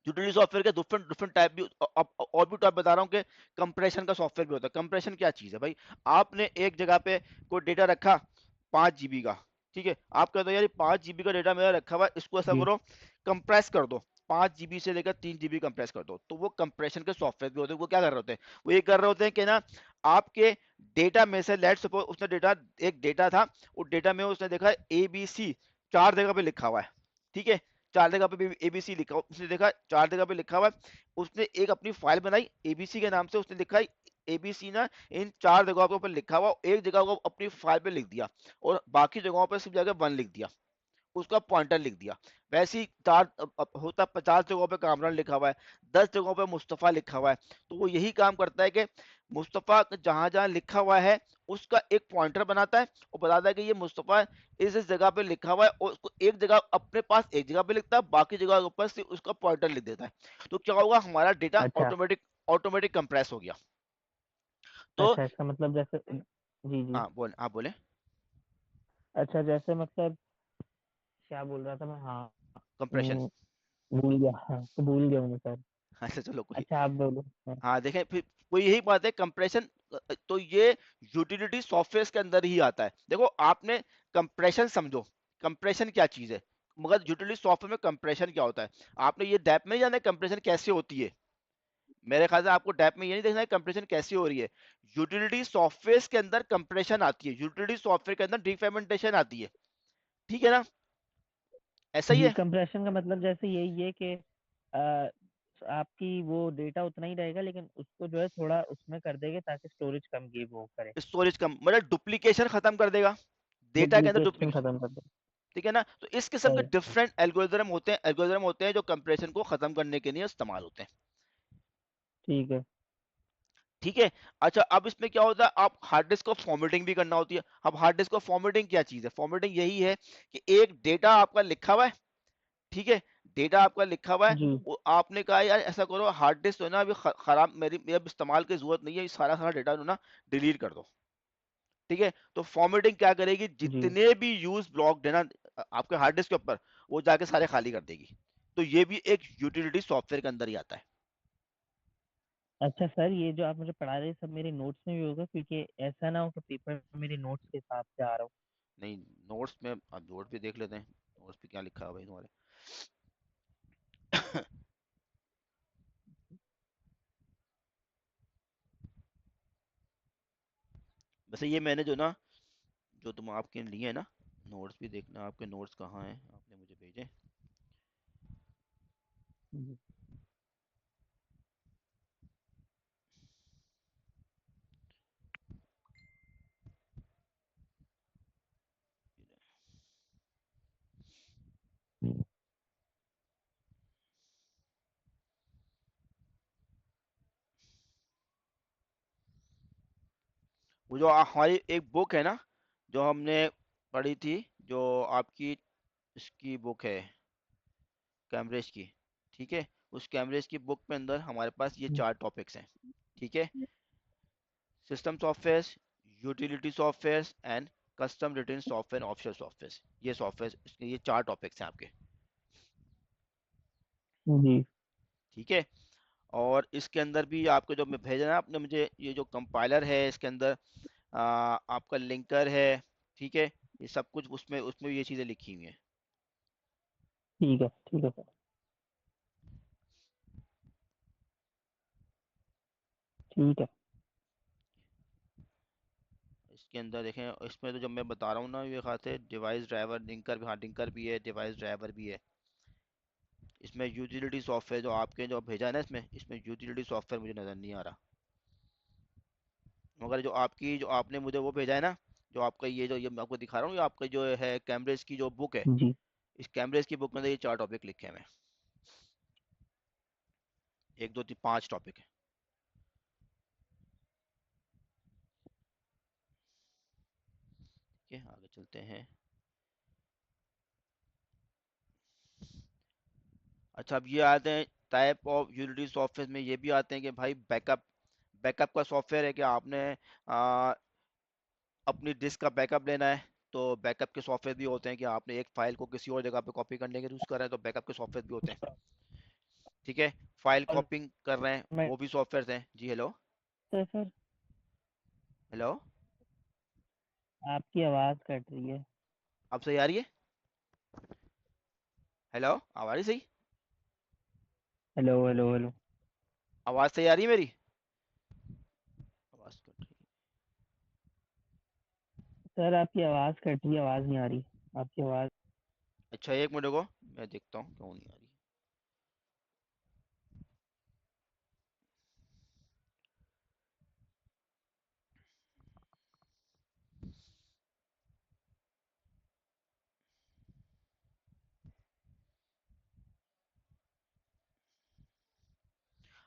A: यूटिलिटी सॉफ्टवेयर के डिफरेंट डिफरेंट टाइप भी, और भी टाइप बता रहा हूँ कि कंप्रेशन का सॉफ्टवेयर भी होता है। कंप्रेशन क्या चीज़ है भाई? आपने एक जगह पे कोई डेटा रखा 5 GB का, ठीक है, आप कहते हो यार 5 GB का डेटा मेरा रखा हुआ है, इसको ऐसा
B: जी।
A: करो कंप्रेस कर दो, 5 GB से लेकर 3 GB कंप्रेस कर दो। तो वो कंप्रेशन के सॉफ्टवेयर भी होते हैं। वो क्या कर रहे होते हैं? वो ये कर रहे होते हैं कि ना, आपके डेटा में से, लेट सपोज उसने डेटा, एक डेटा था, उस डेटा में उसने देखा ABC 4 जगह पे लिखा हुआ है, ठीक है, 4 जगह पे ABC लिखा, उसने देखा 4 जगह पे लिखा हुआ है, उसने एक अपनी फाइल बनाई ABC के नाम से, उसने लिखा ABC ना इन 4 जगहों के ऊपर लिखा हुआ, एक जगह को अपनी फाइल पे लिख दिया, और बाकी जगहों पर सिर्फ जगह 1 लिख दिया, उसका पॉइंटर लिख दिया। वैसे ही चार होता 50 जगहों पे कामरान लिखा हुआ है, 10 जगहों पे मुस्तफ़ा लिखा हुआ है। तो वो यही काम करता है कि मुस्तफ़ा जहां जहां लिखा हुआ है उसका एक पॉइंटर बनाता है, और बताता है कि ये मुस्तफ़ा इस जगह पे लिखा हुआ है, और उसको एक जगह अपने पास एक जगह पे लिखता है, बाकी जगह के ऊपर से उसका पॉइंटर लिख देता है। तो क्या होगा, हमारा डेटा
B: अच्छा।
A: ऑटोमेटिक ऑटोमेटिक कंप्रेस हो गया। तो
B: अच्छा, इसका मतलब जैसे जी, जी।
A: हाँ बोल, आप बोले।
B: अच्छा, जैसे मतलब क्या बोल रहा था मैं? हाँ।
A: कंप्रेशन।
B: हम्म, भूल गया। हाँ, तो भूल गया हूँ मैं सर।
A: अच्छा चलो कोई।
B: अच्छा, आप बोलो। हाँ।
A: हाँ देखें, फिर वो यही बात है कंप्रेशन। तो ये यूटिलिटी सॉफ्टवेयर के अंदर ही आता है। देखो आपने कंप्रेशन समझो, कंप्रेशन क्या चीज है, मगर यूटिलिटी सॉफ्टवेयर में कंप्रेशन क्या होता है, आपने ये डेप में जाना है कंप्रेशन कैसे होती है। मेरे ख्याल से आपको डेप में ये नहीं देखना है कंप्रेशन कैसी हो रही है, यूटिलिटी सॉफ्टवेयर के अंदर कंप्रेशन आती है, यूटिलिटी सॉफ्टवेयर के अंदर डिफ्रेगमेंटेशन आती है। ठीक है ना, ऐसा ही
B: जी,
A: है।
B: कंप्रेशन का मतलब जैसे यही है कि आपकी वो डेटा उतना ही रहेगा, लेकिन उसको जो है थोड़ा उसमें कर देंगे ताकि स्टोरेज कम की वो करे।
A: स्टोरेज कम, मतलब डुप्लीकेशन खत्म कर देगा, डेटा के अंदर।
B: डुप्लीकेशन खत्म कर देगा।
A: ठीक है ना। तो इस किस्म के
B: सही।
A: डिफरेंट एल्गोरिदम होते हैं जो कंप्रेशन को खत्म करने के लिए इस्तेमाल होते हैं।
B: ठीक है।
A: ठीक है। अच्छा, अब इसमें क्या होता है, आप हार्ड डिस्क को फॉर्मेटिंग भी करना होती है। अब हार्ड डिस्क को फॉर्मेटिंग क्या चीज है, फॉर्मेटिंग यही है कि एक डेटा आपका लिखा हुआ है, ठीक है, डेटा आपका लिखा हुआ है,
B: जी,
A: वो आपने कहा यार ऐसा करो, हार्ड डिस्क तो है ना अभी खराब, मेरी अब इस्तेमाल की जरूरत नहीं है, ये सारा सारा डेटा जो ना डिलीट कर दो। ठीक है, तो फॉर्मेटिंग क्या करेगी,
B: जी।
A: जितने भी यूज ब्लॉक है ना आपके हार्ड डिस्क के ऊपर, वो जाके सारे खाली कर देगी। तो ये भी एक यूटिलिटी सॉफ्टवेयर के अंदर ही आता है।
B: अच्छा सर, ये जो आप मुझे पढ़ा रहे हैं सब मेरे नोट्स में भी होगा, क्योंकि ऐसा ना हो कि पेपर में मेरे नोट्स के हिसाब से आ रहा हो।
A: नहीं, नोट्स में आप नोट भी देख लेते हैं, नोट्स पे क्या लिखा है भाई तुम्हारे। वैसे ये मैंने जो ना, जो तुम आपके लिए है ना, नोट्स भी देखना, आपके नोट्स कहाँ हैं, आपने मुझे भेजे।
B: जी।
A: वो जो हमारी एक बुक है ना, जो हमने पढ़ी थी, जो आपकी इसकी बुक है, कैम्ब्रिज की, ठीक है, उस कैम्ब्रिज की बुक में अंदर हमारे पास ये 4 टॉपिक्स हैं। ठीक है, system software, utility software and custom written software, offshore software, ये सॉफ्टवेयर, ये 4 टॉपिक्स हैं आपके।
B: जी।
A: ठीक है, और इसके अंदर भी आपको जो मैं भेजा ना आपने मुझे, ये जो कंपाइलर है इसके अंदर, आपका लिंकर है, ठीक है, ये सब कुछ उसमें उसमें ये चीज़ें लिखी हुई हैं।
B: ठीक है, ठीक है सर। ठीक है।
A: इसके अंदर देखें, इसमें तो जब मैं बता रहा हूँ ना, ये खाते हैं डिवाइस ड्राइवर, लिंकर भी, हाँ लिंकर भी है, डिवाइस ड्राइवर भी है। इसमें यूटिलिटी सॉफ्टवेयर जो आपके जो भेजा है ना, इसमें इसमें यूटिलिटी सॉफ्टवेयर मुझे नज़र नहीं आ रहा, मगर जो आपकी, जो आपने मुझे वो भेजा है ना, जो आपका ये जो ये मैं आपको दिखा रहा हूँ, ये आपका जो है कैम्ब्रिज की जो बुक है,
B: जी।
A: इस कैम्ब्रिज की बुक में तो ये 4 टॉपिक लिखे हैं, 1 2 3 5 टॉपिक है। ठीक है, आगे चलते हैं। अच्छा, अब ये आते हैं टाइप ऑफ यूटिलिटी सॉफ्टवेयर में ये भी आते हैं कि भाई बैकअप, बैकअप का सॉफ्टवेयर है कि आपने अपनी डिस्क का बैकअप लेना है, तो बैकअप के सॉफ्टवेयर भी होते हैं कि आपने एक फाइल को किसी और जगह पे कॉपी करने के यूज़ कर रहे हैं, तो बैकअप के सॉफ्टवेयर भी होते हैं। ठीक है, फाइल
B: और
A: कॉपिंग कर रहे हैं,
B: मैं
A: वो भी सॉफ्टवेयर हैं जी। हेलो,
B: तो सर
A: हेलो,
B: आपकी आवाज़ कट रही है।
A: अब सही आ रही है? हेलो, आवाज़ आ रही सही?
B: Hello hello hello.
A: आवाज़ सही आ रही है मेरी? आवाज़ कट रही
B: सर आपकी आवाज़ कट रही है, आवाज़ नहीं आ रही। आपकी आवाज़।
A: है। अच्छा, एक मिनट को मैं देखता हूँ क्यों नहीं आ रही।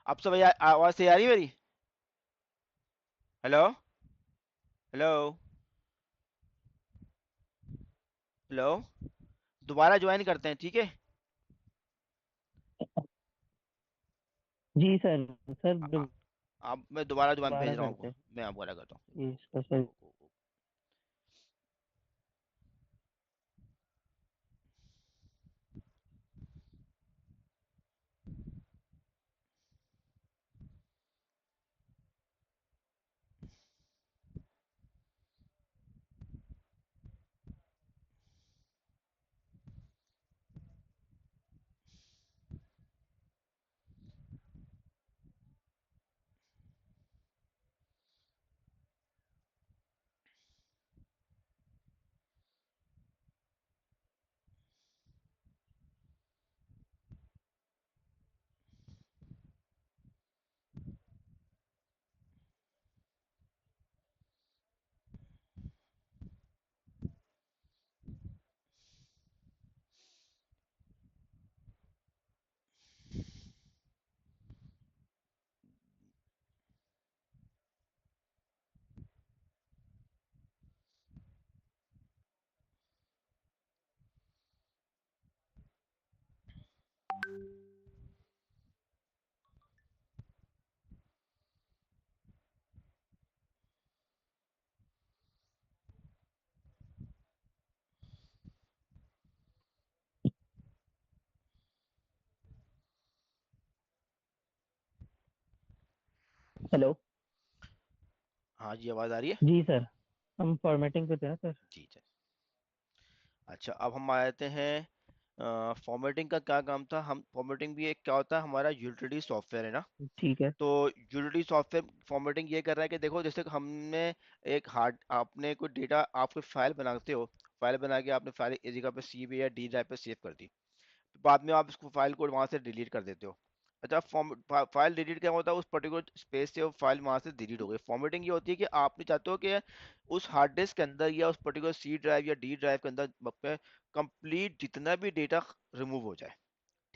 A: अब सब आवाज़ सही आ रही है मेरी? हेलो, हेलो, हेलो, दोबारा ज्वाइन करते हैं, ठीक है?
B: जी सर। सर
A: आ- आ- अब मैं दोबारा ज्वाइन
B: दोबारा
A: भेज रहा हूँ
B: करते
A: आपको,
B: हैं।
A: मैं आपको दोबारा करता हूँ।
B: ये इसका सर। हेलो।
A: हाँ जी, आवाज़ आ रही है?
B: जी सर। हम फॉर्मेटिंग पे थे ना सर।
A: जी जी। अच्छा, अब हम आ जाते हैं फॉर्मेटिंग का क्या काम था। हम फॉर्मेटिंग भी एक क्या होता है, हमारा यूटिलिटी सॉफ्टवेयर है ना।
B: ठीक है।
A: तो यूटिलिटी सॉफ्टवेयर फॉर्मेटिंग ये कर रहा है कि देखो, जैसे कि हमने एक हार्ड, आपने कोई डेटा, आप कोई फाइल बनाते हो, फाइल बना के आपने फाइल एक जगह पे सी या डी ड्राइव पे सेव कर दी, बाद में आप इसको फाइल को वहां से डिलीट कर देते हो। अच्छा, फाइल डिलीट क्या होता है, उस पर्टिकुलर स्पेस से वो फाइल वहां से डिलीट हो गई। फॉर्मेटिंग ये होती है कि आप नहीं चाहते हो कि उस हार्ड डिस्क के अंदर या उस पर्टिकुलर सी ड्राइव या डी ड्राइव के अंदर कंप्लीट जितना भी डेटा रिमूव हो जाए।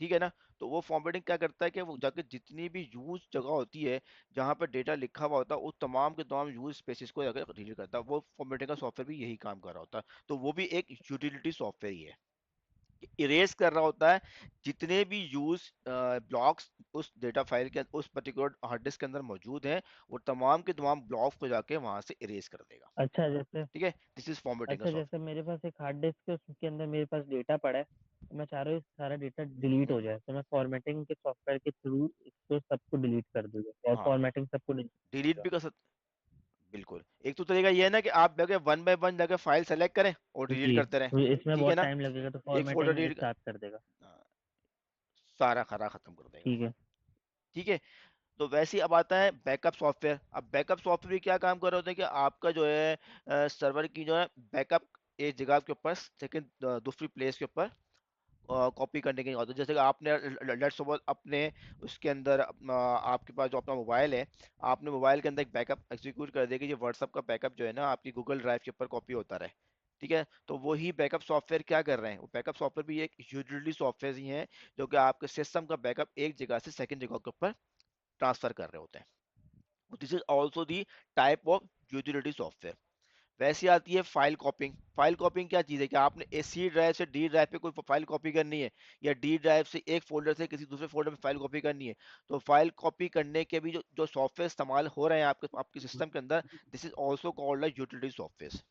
A: ठीक है ना? तो वो फॉर्मेटिंग क्या करता है कि वो जाके जितनी भी यूज जगह होती है जहाँ पर डेटा लिखा हुआ होता है, उस तमाम के तमाम यूज स्पेसिस को जाकर डिलीट करता है। वो फॉर्मेटिंग का सॉफ्टवेयर भी यही काम कर रहा होता है, तो वो भी एक यूटिलिटी सॉफ्टवेयर ही है। इरेज कर रहा होता है जितने भी यूज ब्लॉक्स उस डेटा फाइल के, उस पर्टिकुलर हार्ड डिस्क के अंदर मौजूद हैं, वो तमाम के तमाम ब्लॉक्स को जाके वहां से इरेज कर देगा।
B: अच्छा जैसे।
A: ठीक है, दिस इज फॉर्मेटिंग का
B: अच्छा जैसे
A: सॉफ्टवेयर।
B: मेरे पास एक हार्ड डिस्क है, उसके अंदर मेरे पास डेटा पड़ा है। मैं चाह रहा हूँ सारा डेटा डिलीट हो जाए, तो मैं फॉर्मेटिंग के सॉफ्टवेयर के थ्रू इसको सबको डिलीट कर दूंगा और
A: हाँ,
B: फॉर्मेटिंग सबको डिलीट
A: डिलीट
B: कर
A: भी कर सकते, बिल्कुल। एक तो तरीका ये है ना कि आप जाके वन बाय वन जाके फाइल सेलेक्ट करें और
B: दूंगा।
A: डिलीट
B: जी
A: करते रहें।
B: तो इसमें
A: ठीक है
B: बहुत
A: ना?
B: टाइम लगेगा, तो
A: एक फोल्डर
B: फॉर्मेटिंग एक
A: डिलीट,
B: साथ कर देगा।
A: सारा खरा खत्म कर देगा।
B: ठीक है।
A: ठीक है, तो वैसे ही अब आता है बैकअप सॉफ्टवेयर। अब बैकअप सॉफ्टवेयर क्या काम कर रहे होते हैं कि आपका जो है सर्वर की जो है बैकअप एक जगह के ऊपर सेकंड दूसरी प्लेस के ऊपर कॉपी करने की होता है। जैसे कि आपने लेट्स सपोज अपने उसके अंदर आपके पास जो अपना मोबाइल है, आपने मोबाइल के अंदर एक बैकअप एग्जीक्यूट कर दिया कि ये व्हाट्सअप का बैकअप जो है ना आपकी गूगल ड्राइव के ऊपर कॉपी होता रहे। ठीक है, तो वही बैकअप सॉफ्टवेयर क्या कर रहे हैं, वो बैकअप सॉफ्टवेयर भी एक यूटिलिटी सॉफ्टवेयर ही है जो कि आपके सिस्टम का बैकअप एक जगह से सेकंड जगह के ऊपर ट्रांसफर कर रहे होते हैं। This is also the type of utility software. वैसी आती है फाइल कॉपिंग। फाइल कॉपिंग क्या चीज़ है कि आपने ए सी ड्राइव से डी ड्राइव पे कोई फाइल कॉपी करनी है, या डी ड्राइव से एक फोल्डर से किसी दूसरे फोल्डर में फाइल कॉपी करनी है, तो फाइल कॉपी करने के भी जो जो सॉफ्टवेयर इस्तेमाल हो रहे हैं आपके आपके सिस्टम के अंदर, this is also called utility software.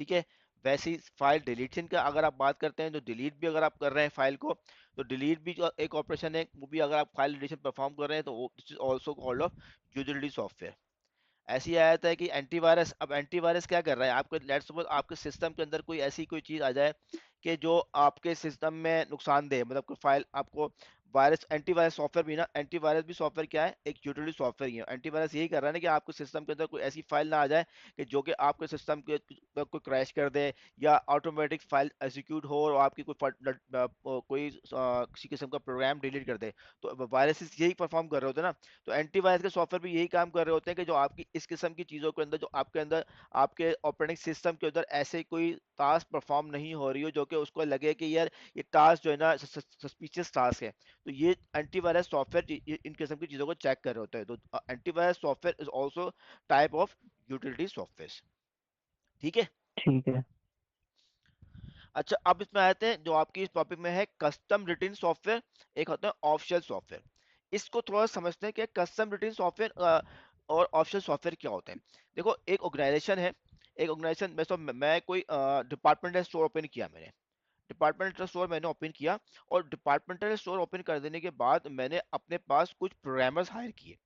A: ठीक है। वैसे ही फाइल डिलीशन का अगर आप बात करते हैं, तो डिलीट भी अगर आप कर रहे हैं फाइल को, तो डिलीट भी जो एक ऑपरेशन है, वो भी अगर आप फाइल डिलीशन परफॉर्म कर रहे हैं, तो वो this is also called off utility software. ऐसे ही आया था कि एंटीवायरस। अब एंटीवायरस क्या कर रहा है, आपको लेट्स सपोज आपके सिस्टम के अंदर कोई ऐसी कोई चीज आ जाए कि जो आपके सिस्टम में नुकसानदेह, मतलब कोई फाइल आपको वायरस, एंटीवायरस सॉफ्टवेयर भी ना, एंटीवायरस भी सॉफ्टवेयर क्या है, एक यूटिलिटी सॉफ्टवेयर ही है। एंटीवायरस यही कर रहा है ना कि आपके सिस्टम के अंदर कोई ऐसी फाइल ना आ जाए कि जो कि आपके सिस्टम के को क्रैश कर दे, या ऑटोमेटिक फाइल एग्जीक्यूट हो और आपकी कोई किसी किस्म का प्रोग्राम डिलीट कर दे। तो वायरसेस यही परफॉर्म कर रहे होते हैं ना। तो एंटीवायरस के सॉफ्टवेयर भी यही काम कर रहे होते हैं कि जो आपकी इस किस्म की चीज़ों के अंदर, जो आपके अंदर आपके ऑपरेटिंग सिस्टम के अंदर ऐसे कोई टास्क परफॉर्म नहीं हो रही हो जो कि उसको लगे कि यार ये टास्क जो है ना सस्पिशियस टास्क है, तो ये एंटीवायरस सॉफ्टवेयर इन किस्म की चीज़ों को चेक कर रहे होते हैं। तो antivirus software is also type of utility software. ठीक है।
B: ठीक है।
A: अच्छा, अब इसमें आते हैं जो आपकी इस टॉपिक में है कस्टम रिटन सॉफ्टवेयर, एक होता है ऑफ शेल सॉफ्टवेयर। इसको थोड़ा समझते हैं कि कस्टम रिटन सॉफ्टवेयर और ऑफ शेल सॉफ्टवेयर क्या होते हैं। देखो, एक ऑर्गेनाइजेशन है, एक ऑर्गेनाइजेशन में, तो मैं कोई डिपार्टमेंटल स्टोर ओपन किया मैंने, डिपार्टमेंटल स्टोर मैंने ओपन किया, और डिपार्टमेंटल स्टोर ओपन कर देने के बाद मैंने अपने पास कुछ प्रोग्रामर्स हायर किए,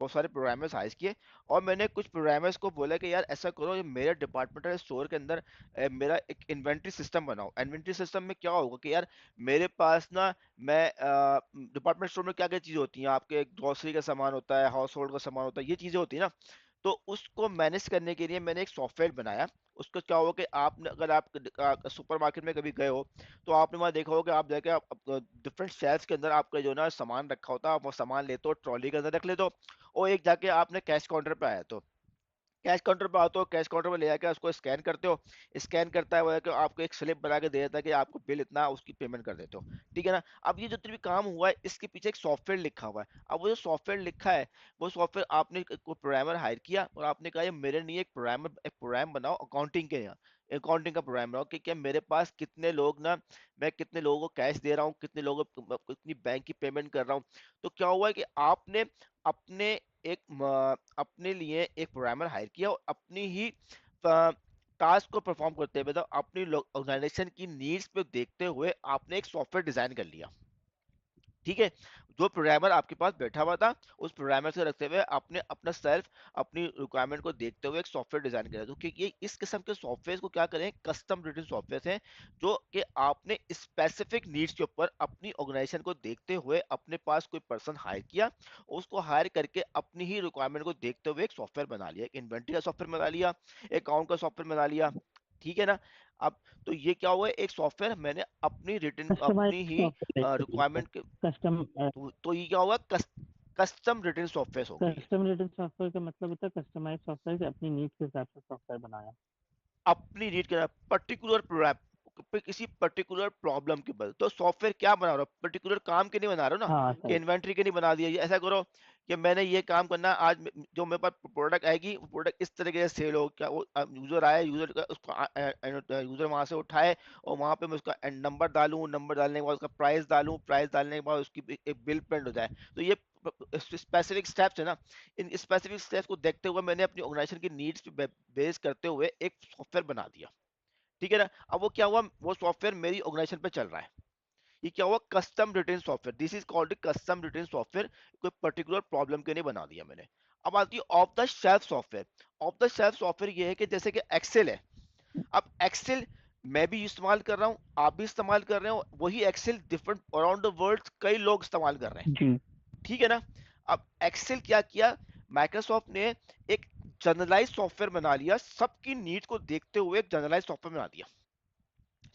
A: बहुत सारे प्रोग्रामर्स हायर किए, और मैंने कुछ प्रोग्रामर्स को बोला कि यार ऐसा करो, ये मेरे डिपार्टमेंटल स्टोर के अंदर मेरा एक इन्वेंट्री सिस्टम बनाओ। इन्वेंट्री सिस्टम में क्या होगा कि यार मेरे पास ना, मैं डिपार्टमेंट स्टोर में क्या क्या चीज़ें होती हैं, आपके ग्रोसरी का सामान होता है, हाउस होल्ड का सामान होता है, ये चीज़ें होती है ना। तो उसको मैनेज करने के लिए मैंने एक सॉफ्टवेयर बनाया। उसका क्या होगा कि आपने, अगर आप सुपरमार्केट में कभी गए हो, तो आपने वहाँ देखा होगा कि आप जाके आप डिफरेंट शेल्फ्स के अंदर आपका जो ना सामान रखा होता है, आप वो सामान लेते हो, ट्रॉली के अंदर रख लेते हो, और एक जाके आपने कैश काउंटर पे आया, तो कैश काउंटर पे आते हो, कैश काउंटर पे ले जाके उसको स्कैन करते हो, स्कैन करता है वो, कि आपको एक स्लिप बना के दे देता है कि आपको बिल इतना, उसकी पेमेंट कर देते हो। ठीक है ना। अब ये जो भी काम हुआ है, इसके पीछे एक सॉफ्टवेयर लिखा हुआ है। अब वो जो सॉफ्टवेयर लिखा है, वो सॉफ्टवेयर आपने कोई प्रोग्रामर हायर किया, और आपने कहा ये मेरे लिए एक प्रोग्राम बनाओ अकाउंटिंग के यहाँ, अकाउंटिंग का प्रोग्राम बनाओ कि क्या मेरे पास कितने लोग ना, मैं कितने लोगों को कैश दे रहा हूँ, कितने लोगों को कितनी बैंक की पेमेंट कर रहा हूँ। तो क्या हुआ है कि आपने अपने अपने लिए एक प्रोग्रामर हायर किया, और अपनी ही टास्क को परफॉर्म करते हुए, मतलब अपनी ऑर्गेनाइजेशन की नीड्स पे देखते हुए आपने एक सॉफ्टवेयर डिजाइन कर लिया। ठीक है। जो प्रोग्रामर आपके पास बैठा हुआ था, उस प्रोग्रामर से रखते हुए आपने अपना सेल्फ, अपनी रिक्वायरमेंट को देखते हुए एक सॉफ्टवेयर डिजाइन किया। तो क्योंकि ये इस किस्म के सॉफ्टवेयर को क्या करें, कस्टम रिटन सॉफ्टवेयर हैं, जो कि आपने स्पेसिफिक नीड्स के ऊपर अपनी ऑर्गेनाइजेशन को देखते हुए अपने पास कोई पर्सन हायर किया, उसको हायर करके अपनी ही रिक्वायरमेंट को देखते हुए एक सॉफ्टवेयर बना लिया, एक इन्वेंटरी का सॉफ्टवेयर बना लिया, अकाउंट का सॉफ्टवेयर बना लिया। ठीक है ना। अब तो ये क्या हुआ है, एक सॉफ्टवेयर मैंने अपनी रिटन,
B: कस्टमाइज
A: अपनी ही
B: software basically sir.
A: Requirement,
B: custom
A: तो ये क्या होगा, कस्टम रिटन सॉफ्टवेयर हो गई है।
B: कस्टम रिटन सॉफ्टवेयर का मतलब होता है कस्टमाइज सॉफ्टवेयर कि अपनी नीड्स के हिसाब से सॉफ्टवेयर बनाया।
A: अपनी रीड करना, पर्टिकुलर प्रोग्राम पे, किसी पर्टिकुलर प्रॉब्लम के बल, तो सॉफ्टवेयर क्या बना रहा हो, पर्टिकुलर काम के नहीं बना रहा हो ना,
B: हाँ
A: कि
B: सही।
A: इन्वेंट्री के नहीं बना दिया। ये ऐसा करो कि मैंने ये काम करना आज, जो मेरे पास प्रोडक्ट आएगी, वो प्रोडक्ट इस तरीके से सेल हो, क्या वो यूजर आए, यूजर का उसको यूजर वहां से उठाए, और वहां पे मैं उसका नंबर डालूं, नंबर डालने के बाद उसका प्राइस डालूं, प्राइस डालने के बाद उसकी एक बिल प्रिंट हो जाए। तो ये स्पेसिफिक स्टेप्स है ना। इन स्पेसिफिक स्टेप्स को देखते हुए मैंने अपनी ऑर्गेनाइजेशन की नीड्स पे बेस करते हुए एक सॉफ्टवेयर बना दिया। ठीक है ना। अब वो क्या हुआ, वो सॉफ्टवेयर मेरी ऑर्गेनाइजेशन पे चल रहा है। ये क्या हुआ, custom written software, this is called custom written software. कोई पर्टिकुलर प्रॉब्लम के लिए बना दिया मैंने। अब आती है off the shelf software. Off the shelf software ये है कि जैसे कि एक्सेल है। अब एक्सेल मैं भी इस्तेमाल कर रहा हूँ, आप भी इस्तेमाल कर रहे हो, वही Excel different around the world कई लोग इस्तेमाल कर रहे हैं।
B: जी।
A: ठीक है ना। अब एक्सेल क्या किया, माइक्रोसॉफ्ट ने एक जनरलाइज सॉफ्टवेयर बना लिया, सबकी नीड को देखते हुए एक जनरलाइज सॉफ्टवेयर बना दिया।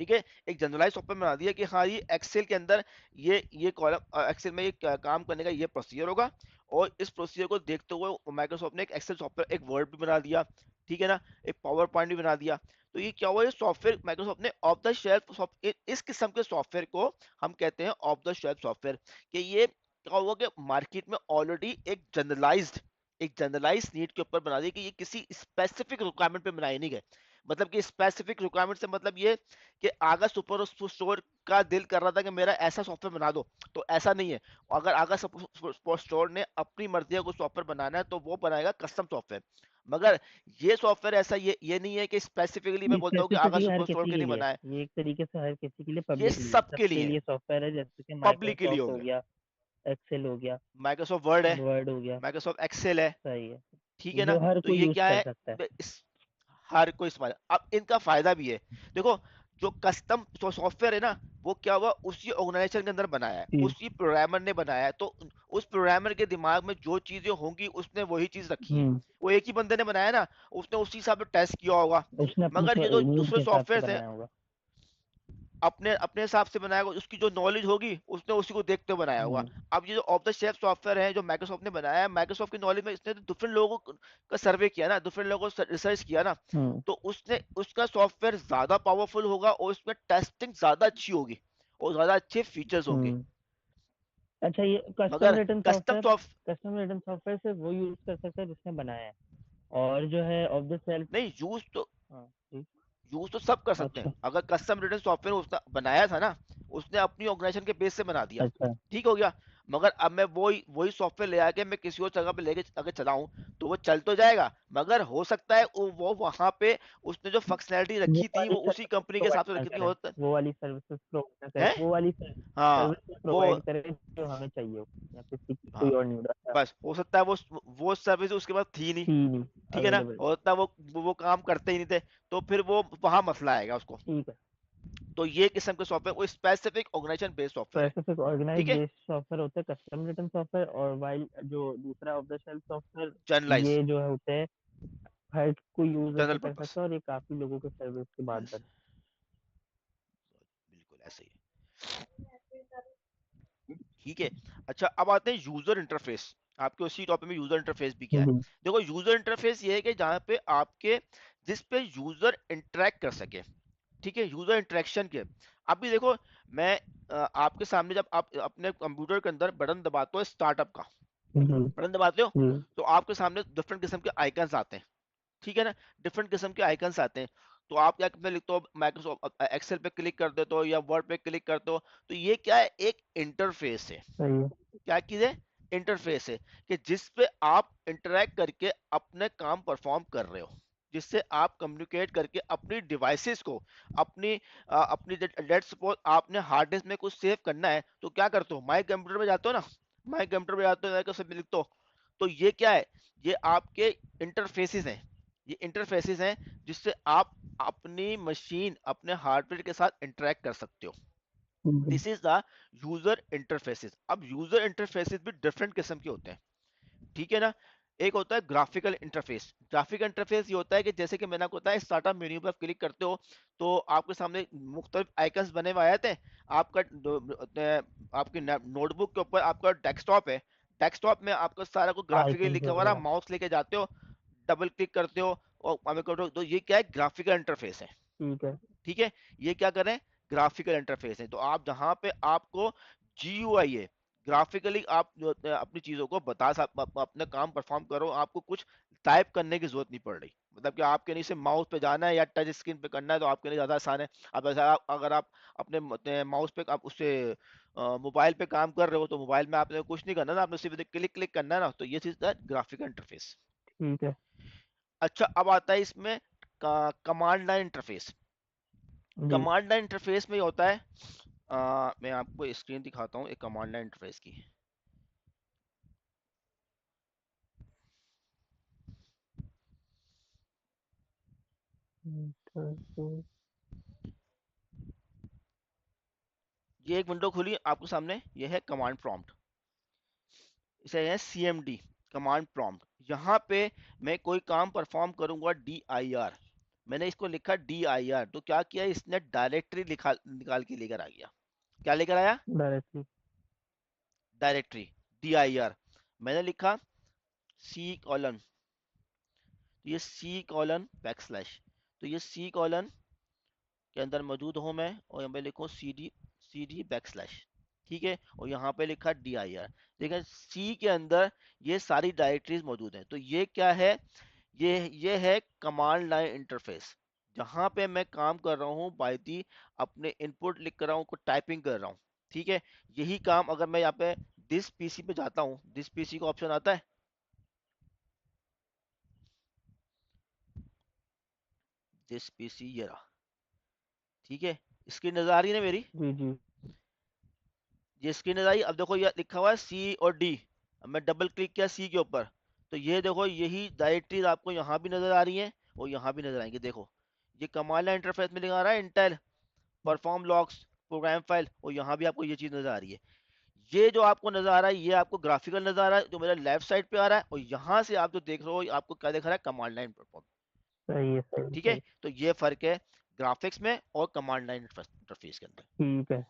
A: ठीक है। एक जनरलाइज सॉफ्टवेयर बना दिया कि हाँ, ये एक्सेल के अंदर ये कॉलम, एक्सेल में ये काम करने का ये प्रोसीजर होगा, और इस प्रोसीजर को देखते हुए माइक्रोसॉफ्ट ने एक एक्सेल सॉफ्टवेयर, एक वर्ड भी बना दिया। ठीक है ना। एक पावर पॉइंट भी बना दिया। तो ये क्या हुआ, ये सॉफ्टवेयर माइक्रोसॉफ्ट ने ऑफ द शेल्फ सॉफ्टवेयर, इस किस्म के सॉफ्टवेयर को हम कहते हैं ऑफ द शेल्फ सॉफ्टवेयर। कि ये क्या हुआ कि मार्केट में ऑलरेडी एक जनरलाइज्ड एक जनरलाइज नीड के ऊपर बना दी कि ये किसी स्पेसिफिक रिक्वायरमेंट पे बनाए नहीं गए। मतलब कि स्पेसिफिक रिक्वायरमेंट से मतलब ये कि आगा सुपर स्टोर का दिल कर रहा था कि मेरा ऐसा सॉफ्टवेयर बना दो, तो ऐसा नहीं है। अगर आगा सुपर स्टोर ने अपनी मर्जी का सॉफ्टवेयर बनाना है तो वो बनाएगा कस्टम सॉफ्टवेयर। मगर ये सॉफ्टवेयर ऐसा ये नहीं है कि स्पेसिफिकली मैं
B: ये
A: बोलता हूँ कि आगा
B: स्पेसिफिकली हर
A: सुपर स्टोर
B: किसी
A: के
B: के
A: लिए
B: लिए है,
A: बना है।
B: ये एक तरीके से हर किसी के लिए
A: ये
B: पब्लिकली है,
A: सबके
B: सबके
A: लिए है,
B: लिए सॉफ्टवेयर है, जैसे कि
A: पब्लिक के लिए
B: माइक्रोसॉफ्ट
A: हो
B: हो
A: गया।
B: गया, एक्सेल हो गया,
A: माइक्रोसॉफ्ट वर्ड है,
B: वर्ड हो गया।
A: माइक्रोसॉफ्ट एक्सेल है,
B: सही है,
A: ठीक है ना।
B: जो हर
A: तो
B: कोई
A: ये
B: यूज
A: क्या
B: कर
A: है,
B: सकता है।
A: इस हर कोई इस्तेमाल। अब इनका फायदा भी है। देखो, जो कस्टम सॉफ्टवेयर है ना, वो क्या हुआ, उसी ऑर्गेनाइजेशन के अंदर बनाया है,
B: जी।
A: उसी प्रोग्रामर ने बनाया है, तो उस प्रोग्रामर के दिमाग में जो चीजें होंगी उसने वही चीज रखी है।
B: हम्म।
A: वो एक ही बंदे ने बनाया ना, उसने उसी हिसाब से टेस्ट किया होगा।
B: उसने अपने
A: मगर ये जो
B: नीड के
A: दूसरे
B: हिसाब से
A: सॉफ्टवेयर हैं,
B: बनाया होगा।
A: अपने अपने हिसाब से बनाया होगा, उसकी जो नॉलेज होगी उसने उसी को देखते हुए बनाया होगा।
B: हम्म।
A: अब ये जो ऑफ द शेल्फ सॉफ्टवेयर है जो माइक्रोसॉफ्ट ने बनाया है, माइक्रोसॉफ्ट की नॉलेज में इसने तो डिफरेंट लोगों का सर्वे किया ना, डिफरेंट लोगों को रिसर्च किया ना,
B: हम्म।
A: तो उसने उसका सॉफ्टवेयर ज्यादा पावरफुल होगा और उसमें टेस्टिंग ज्यादा अच्छी होगी और ज्यादा अच्छे फीचर्स होंगे।
B: हम्म। अच्छा, ये कस्टम
A: मगर
B: written
A: custom
B: software,
A: soft
B: custom written software सिर्फ वो यूज कर सकता है जिसने बनाया है, और जो है ऑफ द सेल्फ।
A: नहीं, यूज तो
B: हाँ जी।
A: यूज तो सब कर सकते हैं।
B: अच्छा।
A: अगर कस्टम रिटन सॉफ्टवेयर उसने बनाया था ना, उसने अपनी ऑर्गेनाइजेशन के बेस से बना दिया,
B: अच्छा।
A: ठीक हो गया। मगर अब मैं वही वही सॉफ्टवेयर ले आके मैं किसी और जगह पे लेके अगर चलाऊं, तो वो चल तो जाएगा, मगर हो सकता है वो वहां पे उसने जो फंक्शनैलिटी
B: वो
A: रखी थी
B: वाली
A: वो उसी
B: सर्विस
A: कंपनी के
B: प्रोवाइड
A: हिसाब से
B: ना
A: रखी थी,
B: करें,
A: होता
B: वो वाली सर्विसेज प्रोवाइड ना करें,
A: है।
B: वो वाली
A: हाँ,
B: सर्विस
A: वो
B: प्रोवाइड करें जो हमें चाहिए हो, या किसी की कोई
A: हाँ,
B: और नीड है।
A: बस हो सकता है वो सर्विस उसके पास थी नहीं,
B: थी नहीं
A: ठीक है ना,
B: अवेलेबल।
A: हो सकता है वो काम करते ही नहीं थे, तो फिर वो वहां मसला आएगा उसको।
B: ठीक है।
A: तो ये किस्म के सॉफ्टवेयर वो स्पेसिफिक ऑर्गेनाइजेशन बेस्ड सॉफ्टवेयर है,
B: स्पेसिफिक ऑर्गेनाइज
A: ठीक है,
B: बेस्ड सॉफ्टवेयर होते हैं कस्टम रिटन सॉफ्टवेयर, और वाइल जो दूसरा off the shelf software,
A: generalise,
B: ये जो है होते हैं हर कोई यूज वैसे
A: जनरल
B: कर
A: पर्पस,
B: सकता है, और ये काफी लोगों के सर्विस के बाद बने।
A: बिल्कुल ऐसे ही है, ठीक है। अच्छा, अब आते हैं यूजर इंटरफेस। आपके उसी टॉपिक में यूजर इंटरफेस भी क्या है।
B: हम्म।
A: देखो, यूजर इंटरफेस ये है कि जहाँ पे आपके जिस पे यूजर इंटरेक्ट कर सके, ठीक है, यूजर इंटरेक्शन के। अभी देखो, मैं आपके सामने जब आप अपने कंप्यूटर के अंदर बटन दबाते हो स्टार्टअप का,
B: हम्म।
A: बटन दबाते हो,
B: हम्म।
A: तो आपके सामने डिफरेंट किस्म के आइकन्स आते हैं, ठीक है ना, डिफरेंट किस्म के आइकन्स आते हैं। तो आप क्या अपने लिखते हो, माइक्रोसॉफ्ट एक्सेल पे क्लिक कर देते हो या वर्ड पे क्लिक करते हो, तो ये क्या है, एक इंटरफेस है।
B: सही है।
A: क्या चीज है, इंटरफेस है, कि जिस पे आप इंटरेक्ट करके अपने काम परफॉर्म कर रहे हो, जिससे आप कम्युनिकेट करके अपनी डिवाइसेस को, अपनी अपनी लेट सपोज आपने हार्ड डिस्क में कुछ सेव करना है, तो क्या करते हो, माई कंप्यूटर में जाते हो ना, माई कंप्यूटर में जाते हो, जाके सब लिखते हो। तो ये क्या है, ये आपके इंटरफेसेस हैं, ये इंटरफेसेस हैं जिससे आप अपनी मशीन, अपने हार्डवेयर के साथ इंटरेक्ट कर सकते हो।
B: Hmm.
A: This is the user interfaces. अब यूजर इंटरफेसेस भी डिफरेंट किस्म के होते हैं, ठीक है ना। एक होता है ग्राफिकल इंटरफेस। ग्राफिकल इंटरफेस ये होता है कि जैसे कि मैंने आपको बताया, स्टार्टअप मेन्यू पर क्लिक करते हो तो आपके सामने मुख्तलिफ आइकन्स बने हुए आते हैं। आपका आपकी नोटबुक के ऊपर आपका डेस्कटॉप है, डेस्कटॉप में आपका सारा कुछ ग्राफिकली
B: आइकन्स
A: लिखा हुआ है,
B: वगैरह।
A: माउस लेके जाते हो, डबल क्लिक करते हो और हमें करो, तो ये क्या है, ग्राफिकल इंटरफेस है,
B: ठीक है।
A: ठीक है। ये क्या कर रहे हैं, ग्राफिकल इंटरफेस है। तो आप जहां पे आपको GUI है, ग्राफिकली आप जो होते हैं अपनी चीजों को अपने काम परफॉर्म करो, आपको कुछ टाइप करने की जरूरत नहीं पड़ रही। मतलब कि आपके नहीं से माउस पे जाना है या टच स्क्रीन पे करना है, तो आपके लिए ज्यादा आसान है। अब ऐसा अगर आप अपने माउस पे आप उससे मोबाइल पे काम कर रहे हो, तो मोबाइल में आपने कुछ नहीं करना ना, आपने सिर्फ क्लिक क्लिक करना है ना, तो ये चीज है ग्राफिकल इंटरफेस।
B: ठीक है।
A: अच्छा, अब आता है इसमें कमांड लाइन इंटरफेस।
B: जी।
A: कमांड लाइन इंटरफेस में ये होता है, मैं आपको स्क्रीन दिखाता हूँ एक कमांड लाइन इंटरफेस की।
B: इंटरफेस।
A: ये एक विंडो खुली आपके सामने, ये है कमांड प्रॉम्प्ट, इसे है CMD, कमांड प्रॉम्प्ट। यहाँ पे मैं कोई काम परफॉर्म करूंगा, DIR, मैंने इसको लिखा DIR, तो क्या किया इसने, डायरेक्टरी लिखा निकाल के लेकर आ गया। क्या लेकर आया,
B: डायरेक्टली।
A: Directory, DIR। मैंने लिखा C:, तो ये C:\\, तो ये C: के अंदर मौजूद हूं मैं, और यहाँ पे लिखो CD बैकस्लैश, ठीक है, और यहाँ पे लिखा dir। देखिए सी के अंदर ये सारी डायरेक्टरीज मौजूद हैं। तो ये क्या है, ये है कमांड लाइन इंटरफेस, जहां पे मैं काम कर रहा हूँ बाय दी, अपने इनपुट लिख कर रहा हूँ, को टाइपिंग कर रहा हूँ। ठीक है, यही काम अगर मैं यहाँ पे दिस पीसी पे जाता हूँ, दिस पीसी का ऑप्शन आता है, दिस पीसी ये रहा। ठीक है, स्क्रीन नजर आ रही है ना मेरी,
B: जी जी।
A: ये स्क्रीन नजर आई। अब देखो ये लिखा हुआ है सी और डी, अब मैं डबल क्लिक किया सी के ऊपर, तो ये देखो यही डायरेक्टरीज आपको यहाँ भी नजर आ रही हैं और यहाँ भी नजर आएंगे। देखो ये कमांड लाइन इंटरफेस में लिखा आ रहा है Intel perform logs program file, और यहाँ भी आपको ये चीज नजर आ रही है। ये जो आपको नजर आ रहा है ये आपको ग्राफिकल नजर आ रहा है जो मेरा लेफ्ट साइड पे आ रहा है, और यहाँ से आप जो देख रहे हो ये आपको क्या दिख रहा है, कमांड लाइन परफॉर्म।
B: सही है, सही है,
A: ठीक
B: सही
A: है,
B: है।
A: तो ये फर्क है ग्राफिक्स में और कमांड लाइन इंटरफेस के अंदर।
B: ठीक है।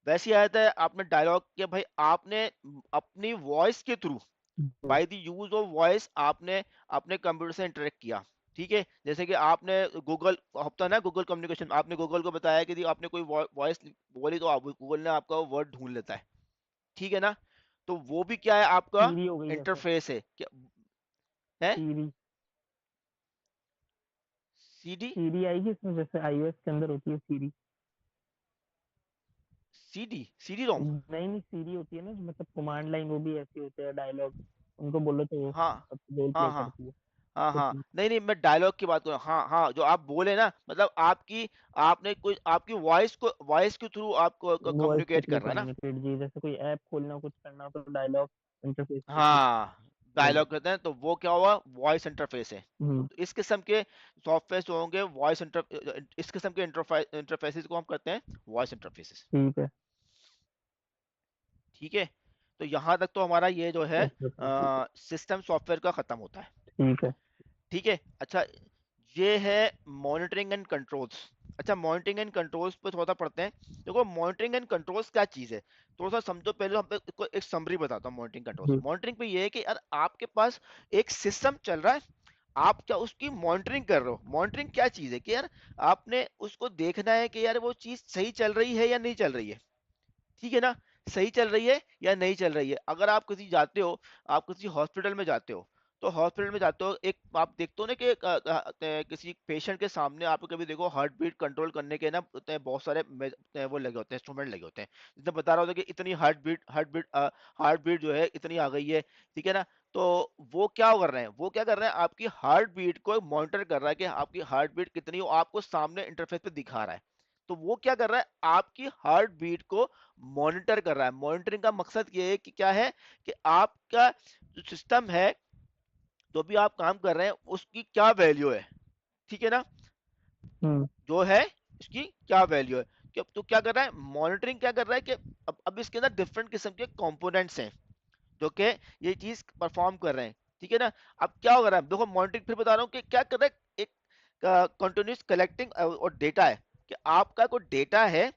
A: वैसे ही आता है आपने डायलॉग के भाई, आपने अपनी वॉइस के थ्रू,
B: जी
A: by the use of voice आपने अपने कंप्यूटर से इंटरेक्ट किया। ठीक है, जैसे कि आपने गूगल होता है ना, गूगल कम्युनिकेशन, आपने गूगल को बताया कि आपने कोई वॉइस बोली तो आप गूगल ने आपका वर्ड ढूंढ लेता है। ठीक है ना, तो वो भी क्या है, आपका
B: सीरी हो गई जैसे।
A: इंटरफेस है क्या है,
B: सीरी।
A: सीडी,
B: सीरी आएगी इसमें, जैसे आईओएस के अंदर होती है सीरी।
A: CD, CD ROM.
B: नहीं नहीं, सीरी होती है ना, मतलब कमांड लाइन, वो भी ऐसी होते हैं डायलॉग, उनको बोलो तो वो
A: हाँ
B: सब रोल
A: हाँ
B: प्ले
A: हाँ
B: करती है।
A: हाँ
B: कुछ
A: हाँ,
B: भी।
A: नहीं नहीं मैं डायलॉग की बात कर रहा हूँ। हाँ हाँ, जो आप बोले ना, मतलब आपकी, आपने कोई आपकी वॉइस के थ्रू आपको
B: वॉइस के
A: कम्युनिकेट
B: थ्रू
A: कर रहा है ना।
B: कम्युनिकेट, जी, जैसे कोई ऐप खोलना, कुछ करना हो तो डायलॉग इंटरफेस के थ्रू
A: हाँ,
B: बोलो।
A: डायलॉग कहते हैं, तो वो क्या हुआ, वॉइस इंटरफेस है।
B: हम्म।
A: तो इस किस्म के सॉफ्टवेयर जो होंगे वॉइस इस किस्म के इंटरफेसेस को हम कहते हैं वॉइस इंटरफेसेस।
B: ठीक है।
A: ठीक है, तो यहाँ तक तो हमारा ये जो है
B: ओके ओके, ठीक है।
A: सिस्टम सॉफ्टवेयर का खत्म होता है।
B: ठीक है।
A: ठीक है, अच्छा, ये है मॉनिटरिंग एंड कंट्रोल्स। अच्छा, मॉनिटरिंग एंड कंट्रोल्स पे थोड़ा सा पढ़ते हैं। देखो मॉनिटरिंग एंड कंट्रोल्स क्या चीज़ है, थोड़ा सा समझो। पहले हम को एक समरी बताता हूँ मॉनिटरिंग कंट्रोल्स।
B: जी।
A: मॉनिटरिंग पे ये है कि यार आपके पास एक सिस्टम चल रहा है, आप क्या उसकी मॉनिटरिंग कर रहे हो। मॉनिटरिंग क्या चीज़ है कि यार आपने उसको देखना है कि यार वो चीज़ सही चल रही है या नहीं चल रही है। ठीक है ना, सही चल रही है या नहीं चल रही है। अगर आप किसी जाते हो, आप किसी हॉस्पिटल में जाते हो, तो हॉस्पिटल में जाते हो, एक आप देखते हो ना कि किसी पेशेंट के सामने आप कभी देखो हार्ट बीट कंट्रोल करने के ना बहुत सारे वो लगे होते हैं, इंस्ट्रूमेंट लगे होते हैं, जिसमें बता रहा होता है कि इतनी हार्ट बीट जो है इतनी आ गई है। ठीक है ना, तो वो क्या कर रहे हैं, वो क्या कर रहे हैं, आपकी हार्ट बीट को मॉनिटर कर रहा है कि आपकी हार्ट बीट कितनी हो, आपको सामने इंटरफेस पे दिखा रहा है। तो वो क्या कर रहा है, आपकी हार्ट बीट को मॉनिटर कर रहा है। मॉनिटरिंग का मकसद ये है कि क्या है, कि आपका जो सिस्टम है, जो भी आप काम कर रहे हैं उसकी क्या वैल्यू है। ठीक है ना,
B: हम्म।
A: जो है इसकी क्या वैल्यू है। तो क्या कर रहा है, मॉनिटरिंग क्या कर रहा है कि अब इसके अंदर डिफरेंट किस्म के कंपोनेंट्स हैं जो कि ये चीज परफॉर्म कर रहे हैं। ठीक है ना, अब क्या हो रहा है, देखो मॉनिटरिंग फिर बता रहा हूँ कि क्या कर रहा है, एक कंटिन्यूस कलेक्टिंग और डेटा है, कि आपका कोई डेटा है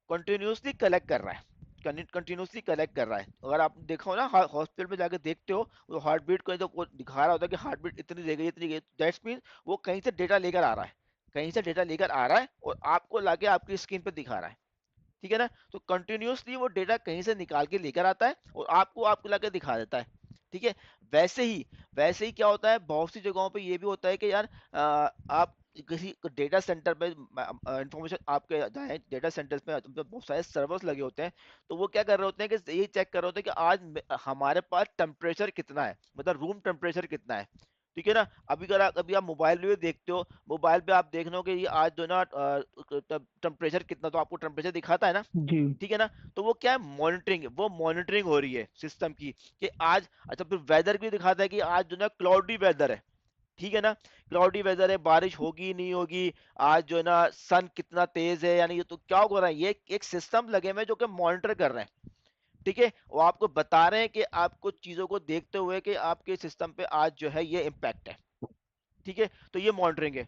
A: कंटिन्यूसली कलेक्ट कर रहा है, कंटिन्यूसली कलेक्ट कर रहा है। अगर आप देखो ना, हॉस्पिटल में जाके देखते हो, वो हार्ट बीट को जो वो दिखा रहा होता है कि हार्ट बीट इतनी रह गई, इतनी गई, दैट्स मीन वो कहीं से डेटा लेकर आ रहा है, कहीं से डेटा लेकर आ रहा है और आपको लाके आपकी स्क्रीन पे दिखा रहा है। ठीक है ना, तो कंटिन्यूसली वो डेटा कहीं से निकाल के लेकर आता है और आपको आपको लाके दिखा देता है। ठीक है, वैसे ही क्या होता है, बहुत सी जगहों पे ये भी होता है कि यार आप किसी डेटा सेंटर पे इंफॉर्मेशन आपके जाए, डेटा सेंटर्स में बहुत सारे सर्वर्स लगे होते हैं, तो वो क्या कर रहे होते हैं कि ये चेक कर रहे होते हैं कि आज हमारे पास टेम्परेचर कितना है, मतलब रूम टेम्परेचर कितना है। ठीक है ना, अभी आप मोबाइल में भी देखते हो, मोबाइल पे आप देख रहे हो कि ये आज जो ना टेम्परेचर कितना, तो आपको टेम्परेचर दिखाता है ना।
B: जी।
A: ठीक है ना, तो वो क्या है, मॉनिटरिंग, वो मॉनिटरिंग हो रही है सिस्टम की कि आज, अच्छा फिर वेदर भी दिखाता है कि आज जो ना क्लाउडी वेदर है। ठीक है ना, क्लाउडी वेदर है, बारिश होगी नहीं होगी, आज जो है ना सन कितना तेज है, यानी ये तो क्या हो रहा है, ये एक सिस्टम लगे हुए हैं जो कि मॉनिटर कर रहे हैं। ठीक है, वो आपको बता रहे हैं कि आपको चीजों को देखते हुए कि आपके सिस्टम पे आज जो है ये इम्पैक्ट है। ठीक है, तो ये मॉनिटरिंग है।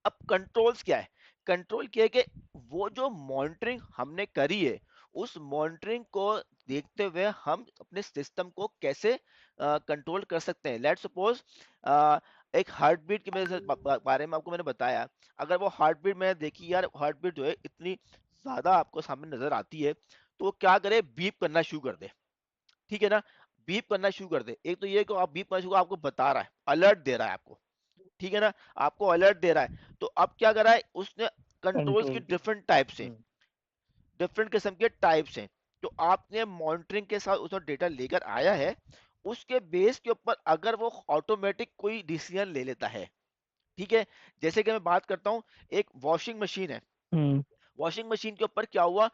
A: अब कंट्रोल्स क्या है, कंट्रोल क्या है कि वो जो मॉनिटरिंग हमने करी है, उस मॉनिटरिंग को देखते हुए हम अपने सिस्टम को कैसे कंट्रोल कर सकते हैं। लेट्स सपोज एक हार्ट बीट के बारे में आपको मैंने बताया, अगर वो हार्ट बीट मैंने देखी यार, हार्ट बीट जो है इतनी ज्यादा आपको सामने नजर आती है, तो वो क्या करे, बीप करना शुरू कर दे। ठीक है ना, बीप करना शुरू कर दे। एक तो ये कि आप बीप करना शुरू, आपको बता रहा है, अलर्ट दे रहा है आपको। ठीक है ना, आपको अलर्ट दे रहा है। तो अब क्या करा है उसने, कंट्रोल्स की
B: कंट्रोल की।
A: डिफरेंट टाइप्स हैं,
B: हुँ,
A: डिफरेंट किस्म के टाइप्स हैं। तो आपने मॉनिटरिंग के साथ उसमें डेटा लेकर आया है, उसके बेस के ऊपर अगर वो ऑटोमेटिक कोई डिसीजन ले लेता है। ठीक है, जैसे कि मैं बात करता हूँ, एक वॉशिंग मशीन है।
B: हुँ,
A: वॉशिंग मशीन के ऊपर क्या हुआ,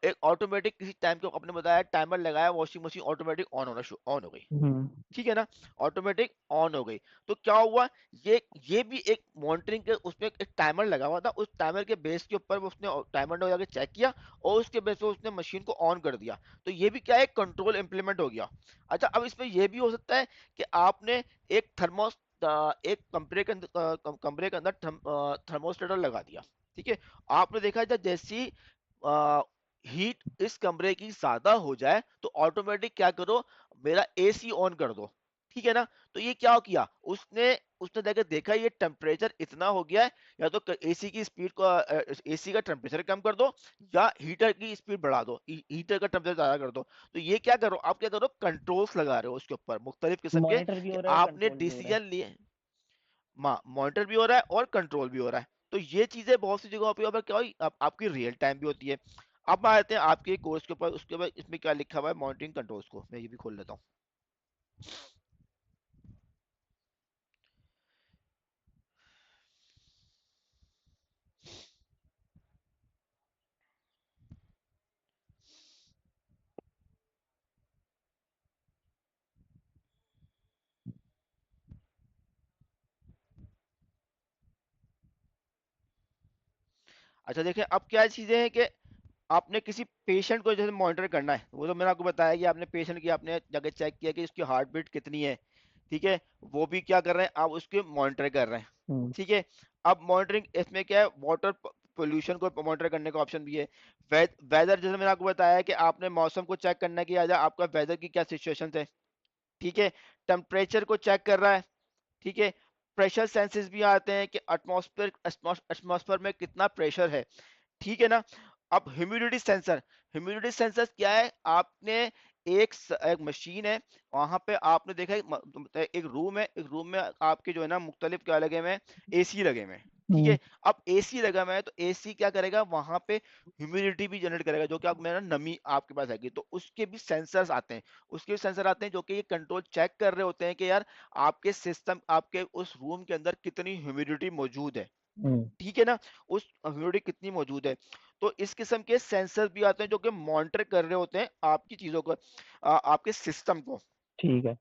A: एक ऑटोमेटिक किसी टाइम के आपने बताया, टाइमर लगाया, वॉशिंग मशीन ऑटोमेटिक ऑन हो गई।
B: हुँ,
A: ठीक है ना, ऑटोमेटिक ऑन हो गई। तो क्या हुआ, ये भी एक मॉनिटरिंग के उसमें एक टाइमर लगा हुआ था, उस टाइमर के बेस के ऊपर वो उसने टाइमर ने जाके चेक किया, और उसके बेस पे उसने मशीन को ऑन कर दिया। तो ये भी क्या है, कंट्रोल इंप्लीमेंट हो गया। अच्छा, अब इसमें ये भी हो सकता है कि आपने एक थर्मोस एक कमरे के अंदर थर्मोस्टेटर लगा दिया। ठीक है, आपने देखा जब जैसी हीट इस कमरे की ज्यादा हो जाए, तो ऑटोमेटिक क्या करो, मेरा एसी ऑन कर दो। ठीक है ना, तो ये क्या किया उसने, उसने देखा देखा ये टेम्परेचर इतना हो गया है, या तो एसी की स्पीड को, एसी का टेम्परेचर कम कर दो, या हीटर की स्पीड बढ़ा दो, हीटर का टेम्परेचर ज्यादा कर दो। तो ये क्या करो, आप क्या करो, कंट्रोल्स लगा रहे हो उसके ऊपर मुख्तलिफ किस्म के,
B: मॉनिटर भी
A: कि
B: हो रहा है और
A: आपने
B: कंट्रोल भी हो रहा है।
A: डिसीजन लिए। मॉनिटर भी हो रहा है और कंट्रोल भी हो रहा है। तो ये चीजें बहुत सी जगहों पे अब क्या हुई, आपकी रियल टाइम भी होती है। अब आते हैं आपके कोर्स के ऊपर, उसके बाद इसमें क्या लिखा हुआ है मॉनिटरिंग कंट्रोल्स को, मैं ये भी खोल लेता हूँ। अच्छा देखिए, अब क्या चीजें हैं कि आपने किसी पेशेंट को जैसे मॉनिटर करना है, वो तो मैंने आपको बताया कि आपने पेशेंट की आपने जाके चेक किया कि उसकी हार्ट बीट कितनी है। ठीक है, वो भी क्या कर रहे हैं, आप उसके मॉनिटर कर रहे हैं।
B: हुँ,
A: ठीक है, अब मॉनिटरिंग इसमें क्या है, वाटर पोल्यूशन को मॉनिटर करने का ऑप्शन भी है। वेदर, जैसे मैंने आपको बताया कि आपने मौसम को चेक करना है कि आज आपका वेदर की क्या सिचुएशन है। ठीक है, टेम्परेचर को चेक कर रहा है। ठीक है, प्रेशर सेंसेस भी आते हैं कि एटमॉस्फेयर एटमॉस्फेयर में कितना प्रेशर है। ठीक है ना, अब ह्यूमिडिटी सेंसर, ह्यूमिडिटी सेंसर क्या है, आपने एक मशीन है, वहां पे आपने देखा है, एक रूम है, एक रूम में आपके जो है ना मुख्तलिफ क्या लगे हुए हैं, एसी लगे हुए हैं। ठीक
B: हुँ,
A: है, अब एसी लगा हुआ है, तो एसी क्या करेगा, वहां पे ह्यूमिडिटी भी जनरेट करेगा, जो कि आप मेरा नमी आपके पास आएगी, तो उसके भी सेंसर्स आते हैं। उसके भी सेंसर आते हैं जो कि ये कंट्रोल चेक कर रहे होते हैं कि यार आपके सिस्टम, आपके उस रूम के अंदर कितनी ह्यूमिडिटी मौजूद है।
B: हुँ,
A: ठीक है ना, उस ह्यूमिडिटी कितनी मौजूद है। तो इस किस्म के सेंसर भी आते हैं जो कि मॉनिटर कर रहे होते हैं आपकी चीजों को, आपके सिस्टम को।
B: ठीक है।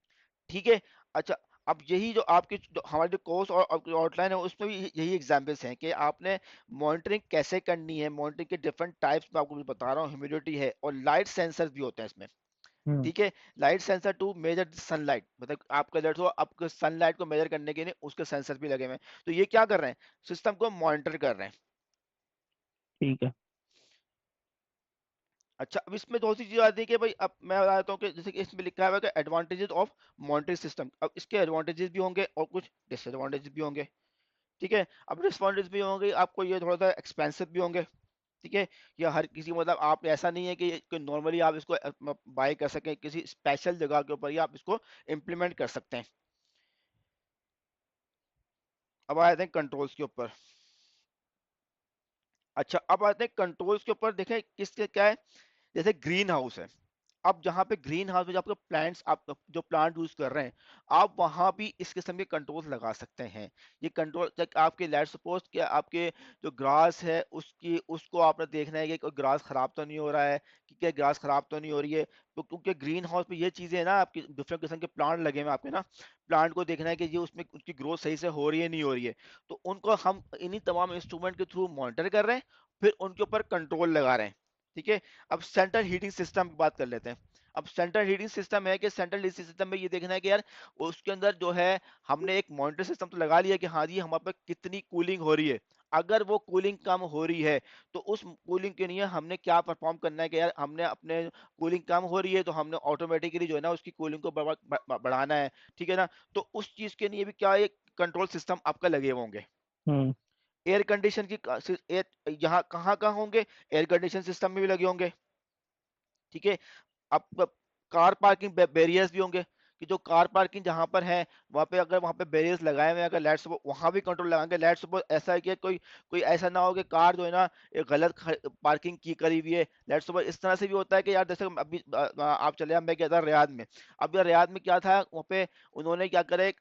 A: ठीक है, अच्छा, अब यही जो आपके जो हमारे जो कोर्स और आउटलाइन है, उसमें भी यही एग्जांपल्स हैं कि आपने मॉनिटरिंग कैसे करनी है। मॉनिटरिंग के डिफरेंट टाइप्स मैं आपको भी बता रहा हूँ, ह्यूमिडिटी है और लाइट सेंसर भी होते हैं इसमें।
B: हुँ,
A: ठीक है, light sensor to measure sunlight, मतलब आपका जैसे आपको सनलाइट को मेजर करने के लिए उसके सेंसर भी लगे हुए हैं। तो ये क्या कर रहे हैं, सिस्टम को मॉनिटर कर रहे हैं।
B: ठीक है।
A: अच्छा, अब इसमें दो सी चीज आती है कि भाई, अब मैं बताता हूँ कि जैसे कि इसमें लिखा हुआ है कि एडवांटेजेस ऑफ मॉनिटरिंग सिस्टम। अब इसके एडवांटेजेस भी होंगे और कुछ डिसएडवांटेजेस भी होंगे। ठीक है, अब डिसएडवांटेज भी होंगे, आपको ये थोड़ा सा एक्सपेंसिव भी होंगे। ठीक है, या हर किसी, मतलब आप ऐसा नहीं है कि नॉर्मली आप इसको बाय कर सकें, किसी स्पेशल जगह के ऊपर ही आप इसको इम्प्लीमेंट कर सकते हैं। अब आते हैं कंट्रोल्स के ऊपर। अच्छा, अब आते हैं कंट्रोल्स के ऊपर, देखें किसके क्या है। जैसे ग्रीन हाउस है, अब जहाँ पे ग्रीन हाउस में जो आपके प्लांट्स, आप जो प्लांट यूज कर रहे हैं, आप वहां भी इस किस्म के कंट्रोल लगा सकते हैं। ये कंट्रोल आपके, लेट सपोज कि आपके जो ग्रास है उसकी, उसको आपने देखना है कि कोई ग्रास खराब तो नहीं हो रहा है, कि क्या ग्रास खराब तो नहीं हो रही है। तो क्योंकि ग्रीन हाउस में ये चीजें है ना, आपके डिफरेंट किस्म के प्लांट लगे हुए हैं आपके ना, प्लांट को देखना है कि ये उसमें उसकी ग्रोथ सही से हो रही है नहीं हो रही है। तो उनको हम इन्हीं तमाम इंस्ट्रूमेंट के थ्रू मॉनिटर कर रहे हैं, फिर उनके ऊपर कंट्रोल लगा रहे हैं। ठीक है, अब सेंट्रल हीटिंग सिस्टम की बात कर लेते हैं। अब सेंट्रल हीटिंग सिस्टम है कि सेंट्रल हीटिंग सिस्टम में ये देखना है कि यार उसके अंदर जो है, हमने एक मॉनिटर सिस्टम तो लगा लिया कि हाँ जी हमारे पे कितनी कूलिंग हो रही है। अगर वो कूलिंग कम हो रही है, तो उस कूलिंग के लिए हमने क्या परफॉर्म करना है कि यार हमने अपने कूलिंग कम हो रही है, तो हमने ऑटोमेटिकली जो है ना उसकी कूलिंग को बढ़ाना है। ठीक है ना, तो उस चीज के लिए भी क्या है, कंट्रोल सिस्टम आपका लगे हुए होंगे।
B: हम्म।
A: एयर कंडीशन की यहाँ कहाँ कहाँ होंगे, एयर कंडीशन सिस्टम में भी लगे होंगे। ठीक है। अब कार पार्किंग बैरियर्स भी होंगे, कि जो कार पार्किंग जहां पर है वहां पे, अगर वहां पे बैरियर्स लगाए हुए हैं, अगर लेट्स सपोज वहां भी कंट्रोल लगाएंगे, लेट्स सपोज ऐसा है कि कोई कोई ऐसा ना हो कि कार जो है ना एक गलत पार्किंग की करी हुई है। लेट्स सपोज इस तरह से भी होता है कि यार जैसे अभी आप चले मैं गया था रियाद में। अब यार रियाद में क्या था, वहाँ पे उन्होंने क्या करे,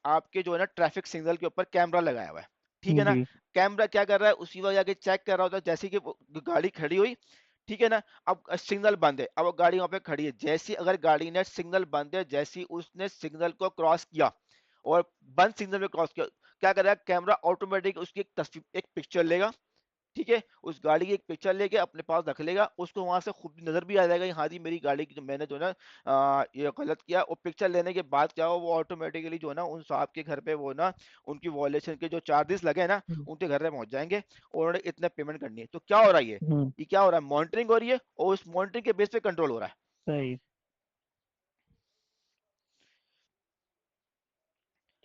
A: आपके जो है ना ट्रैफिक सिग्नल के ऊपर कैमरा लगाया हुआ है। ठीक है ना।
B: जी।
A: कैमरा क्या कर रहा है, उसी वक्त जाके चेक कर रहा होता है, जैसे कि गाड़ी खड़ी हुई, ठीक है ना। अब सिग्नल बंद है, अब वो गाड़ी वहां पे खड़ी है, जैसी अगर गाड़ी ने सिग्नल बंद है, जैसी उसने सिग्नल को क्रॉस किया और बंद सिग्नल में क्रॉस किया, क्या करेगा कैमरा, ऑटोमेटिक उसकी एक तस्वीर, एक पिक्चर लेगा। ठीक है। उस गाड़ी की एक पिक्चर लेके अपने पास रख लेगा, उसको वहां से खुद नजर भी आ जाएगा कि हाँ जी मेरी गाड़ी की जो मैंने जो है ना ये गलत किया। और पिक्चर लेने के बाद क्या हो, वो ऑटोमेटिकली जो है ना उन साहब के घर पे वो ना उनकी वॉलेशन के जो चार्जेस लगे हैं ना
B: हम्म।
A: उनके घर पे पहुंच जाएंगे, और उन्होंने इतने पेमेंट करनी है। तो क्या हो रहा है
B: हम्म।
A: ये क्या हो रहा है, मॉनिटरिंग हो रही है, और उस मॉनिटरिंग के बेस पे कंट्रोल हो रहा है।
B: सही।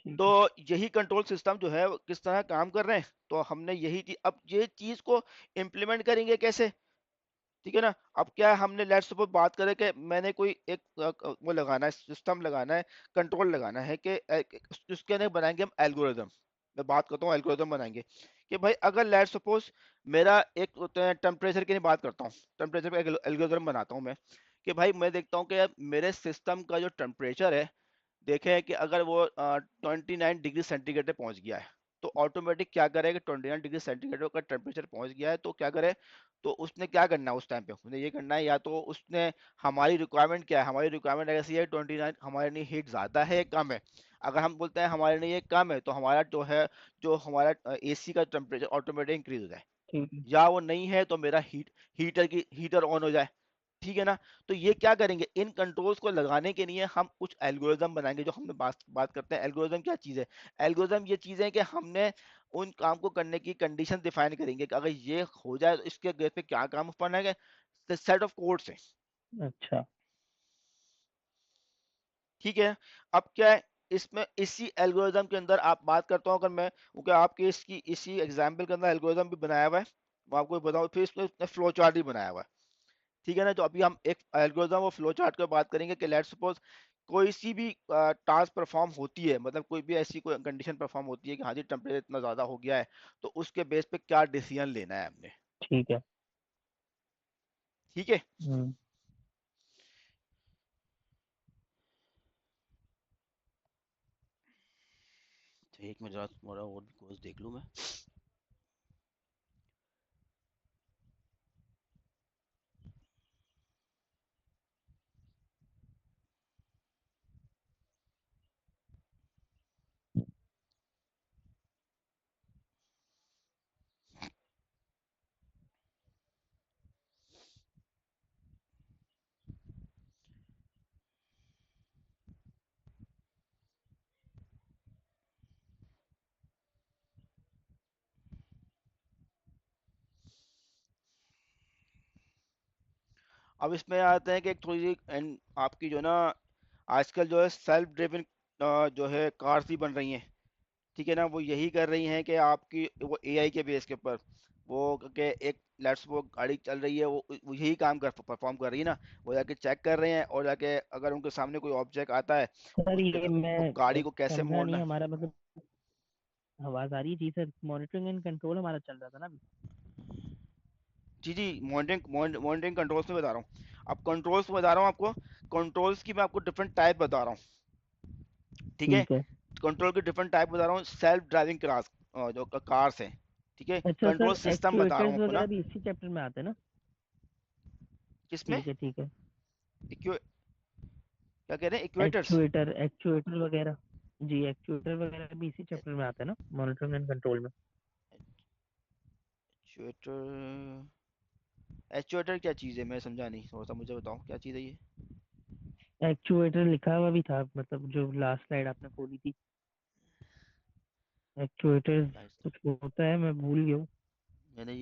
B: ठीक
A: तो
B: है।
A: यही कंट्रोल सिस्टम जो है वो किस तरह काम कर रहे हैं, तो हमने यही चीज, अब ये चीज को इम्प्लीमेंट करेंगे कैसे। ठीक है ना। अब क्या है, हमने लेट्स सपोज बात करें कि मैंने कोई एक वो लगाना है, सिस्टम लगाना है, कंट्रोल लगाना है कि उसके अंदर बनाएंगे हम एल्गोरिदम। मैं बात करता हूँ एल्गोरिदम बनाएंगे कि भाई अगर लेट्स सपोज मेरा एक टेम्परेचर की नहीं बात करता हूँ, टेम्परेचर का एल्गोरिदम बनाता हूँ मैं, कि भाई मैं देखता हूँ कि मेरे सिस्टम का जो टेम्परेचर है, देखें कि अगर वो 29 डिग्री सेंटीग्रेड पे पहुंच गया है, तो ऑटोमेटिक क्या करेगा, 29 डिग्री सेंटीग्रेड का टेम्परेचर पहुंच गया है तो क्या करे, तो उसने क्या करना है उस टाइम पे, उसने ये करना है, या तो उसने, हमारी रिक्वायरमेंट क्या है, हमारी रिक्वायरमेंट ऐसी है 29, हमारे लिए हीट ज़्यादा है या कम है। अगर हम बोलते हैं हमारे लिए ये कम है, तो हमारा जो है, जो हमारा एसी का टेम्परेचर ऑटोमेटिक इंक्रीज हो जाए,
B: ठीक है।
A: या वो नहीं है तो मेरा हीटर ऑन हो जाए। ठीक है ना। तो ये क्या करेंगे, इन कंट्रोल्स को लगाने के लिए हम कुछ एल्गोरिदम बनाएंगे, जो हमने बात करते हैं एल्गोरिदम क्या चीज़ है। एल्गोरिदम ये चीज़ है कि हमने उन काम को करने की कंडीशन डिफाइन करेंगे कि अगर ये हो जाए तो इसके बेस पे क्या काम करना है, सेट ऑफ कोड्स है।
B: अच्छा।
A: ठीक है। अब क्या है, इसमें इसी एल्गोरिदम के अंदर आप बात करता हूँ, अगर मैं, क्योंकि आपके इसकी इसी एग्जाम्पल के अंदर एल्गोरिदम भी बनाया हुआ है, मैं आपको बताऊँ, फिर इसमें फ्लो चार्ट भी बनाया हुआ है। ठीक है ना। तो अभी हम एक एल्गोरिदम और फ्लो चार्ट की बात करेंगे कि लेट्स सपोज कोई सी भी टास्क परफॉर्म होती है, मतलब कोई भी ऐसी कोई कंडीशन परफॉर्म होती है कि हाँ जी टेम्परेचर इतना ज़्यादा हो गया है, तो उसके बेस पे क्या डिसीजन लेना है हमने।
B: ठीक है।
A: ठीक है।
B: हम्म।
A: तो एक मिनट जरा तुम्हारा और भी कोर्स देख लूँ मैं। अब इसमें आते हैं कि एक थोड़ी सी आपकी जो ना आजकल जो है सेल्फ ड्रिवन जो है कार्स भी बन रही हैं। ठीक है ना। वो यही कर रही हैं कि आपकी वो एआई के बेस के ऊपर, वो के एक लेट्स वो गाड़ी चल रही है, वो यही काम कर परफॉर्म कर रही है ना। वो जाके चेक कर रहे हैं, और जाके अगर उनके सामने कोई ऑब्जेक्ट आता है,
B: सर
A: उस पे
B: ये
A: वो
B: मैं
A: गाड़ी को कैसे
B: समझा
A: मोड़ना
B: नहीं,
A: है।
B: हमारा मतलब आवाज आ रही है जी सर, मॉनिटरिंग एंड कंट्रोल हमारा चल रहा था ना अभी।
A: जी जी, मॉनिटरिंग कंट्रोल्स में बता रहा हूँ। अब कंट्रोल्स में बता रहा हूँ आपको, कंट्रोल्स की मैं आपको डिफरेंट टाइप बता रहा हूँ। ठीक है।
B: ठीक है।
A: कंट्रोल के डिफरेंट टाइप बता रहा हूँ, सेल्फ ड्राइविंग कार्स, जो कार्स हैं। ठीक है।
B: अच्छा
A: कंट्रोल
B: सर,
A: सिस्टम बता रहा
B: एक्चुएटर्स
A: हूँ आपको
B: वगैरह
A: ना।
B: भी इसी चैप्टर में आते हैं ना?
A: किसमें,
B: ठीक है। ठीक है।
A: क्या कह रहे हैं, इक्वेटर्स।
B: एक्चुएटर वगैरह। जी, एक्चुएटर वगैरह भी इसी चैप्टर में आते हैं ना, मॉनिटरिंग एंड कंट्रोल में?
A: एक्चुएटर, एक्चुएटर क्या चीज़ है, मैं समझा नहीं, थोड़ा सा मुझे बताओ क्या चीज़ है ये।
B: एक्चुएटर लिखा हुआ भी था, मतलब जो लास्ट स्लाइड आपने खोली थी। एक्चुएटर्स
A: लाइट्स,
B: कुछ होता है, मैं भूल गया हूँ।
A: मैंने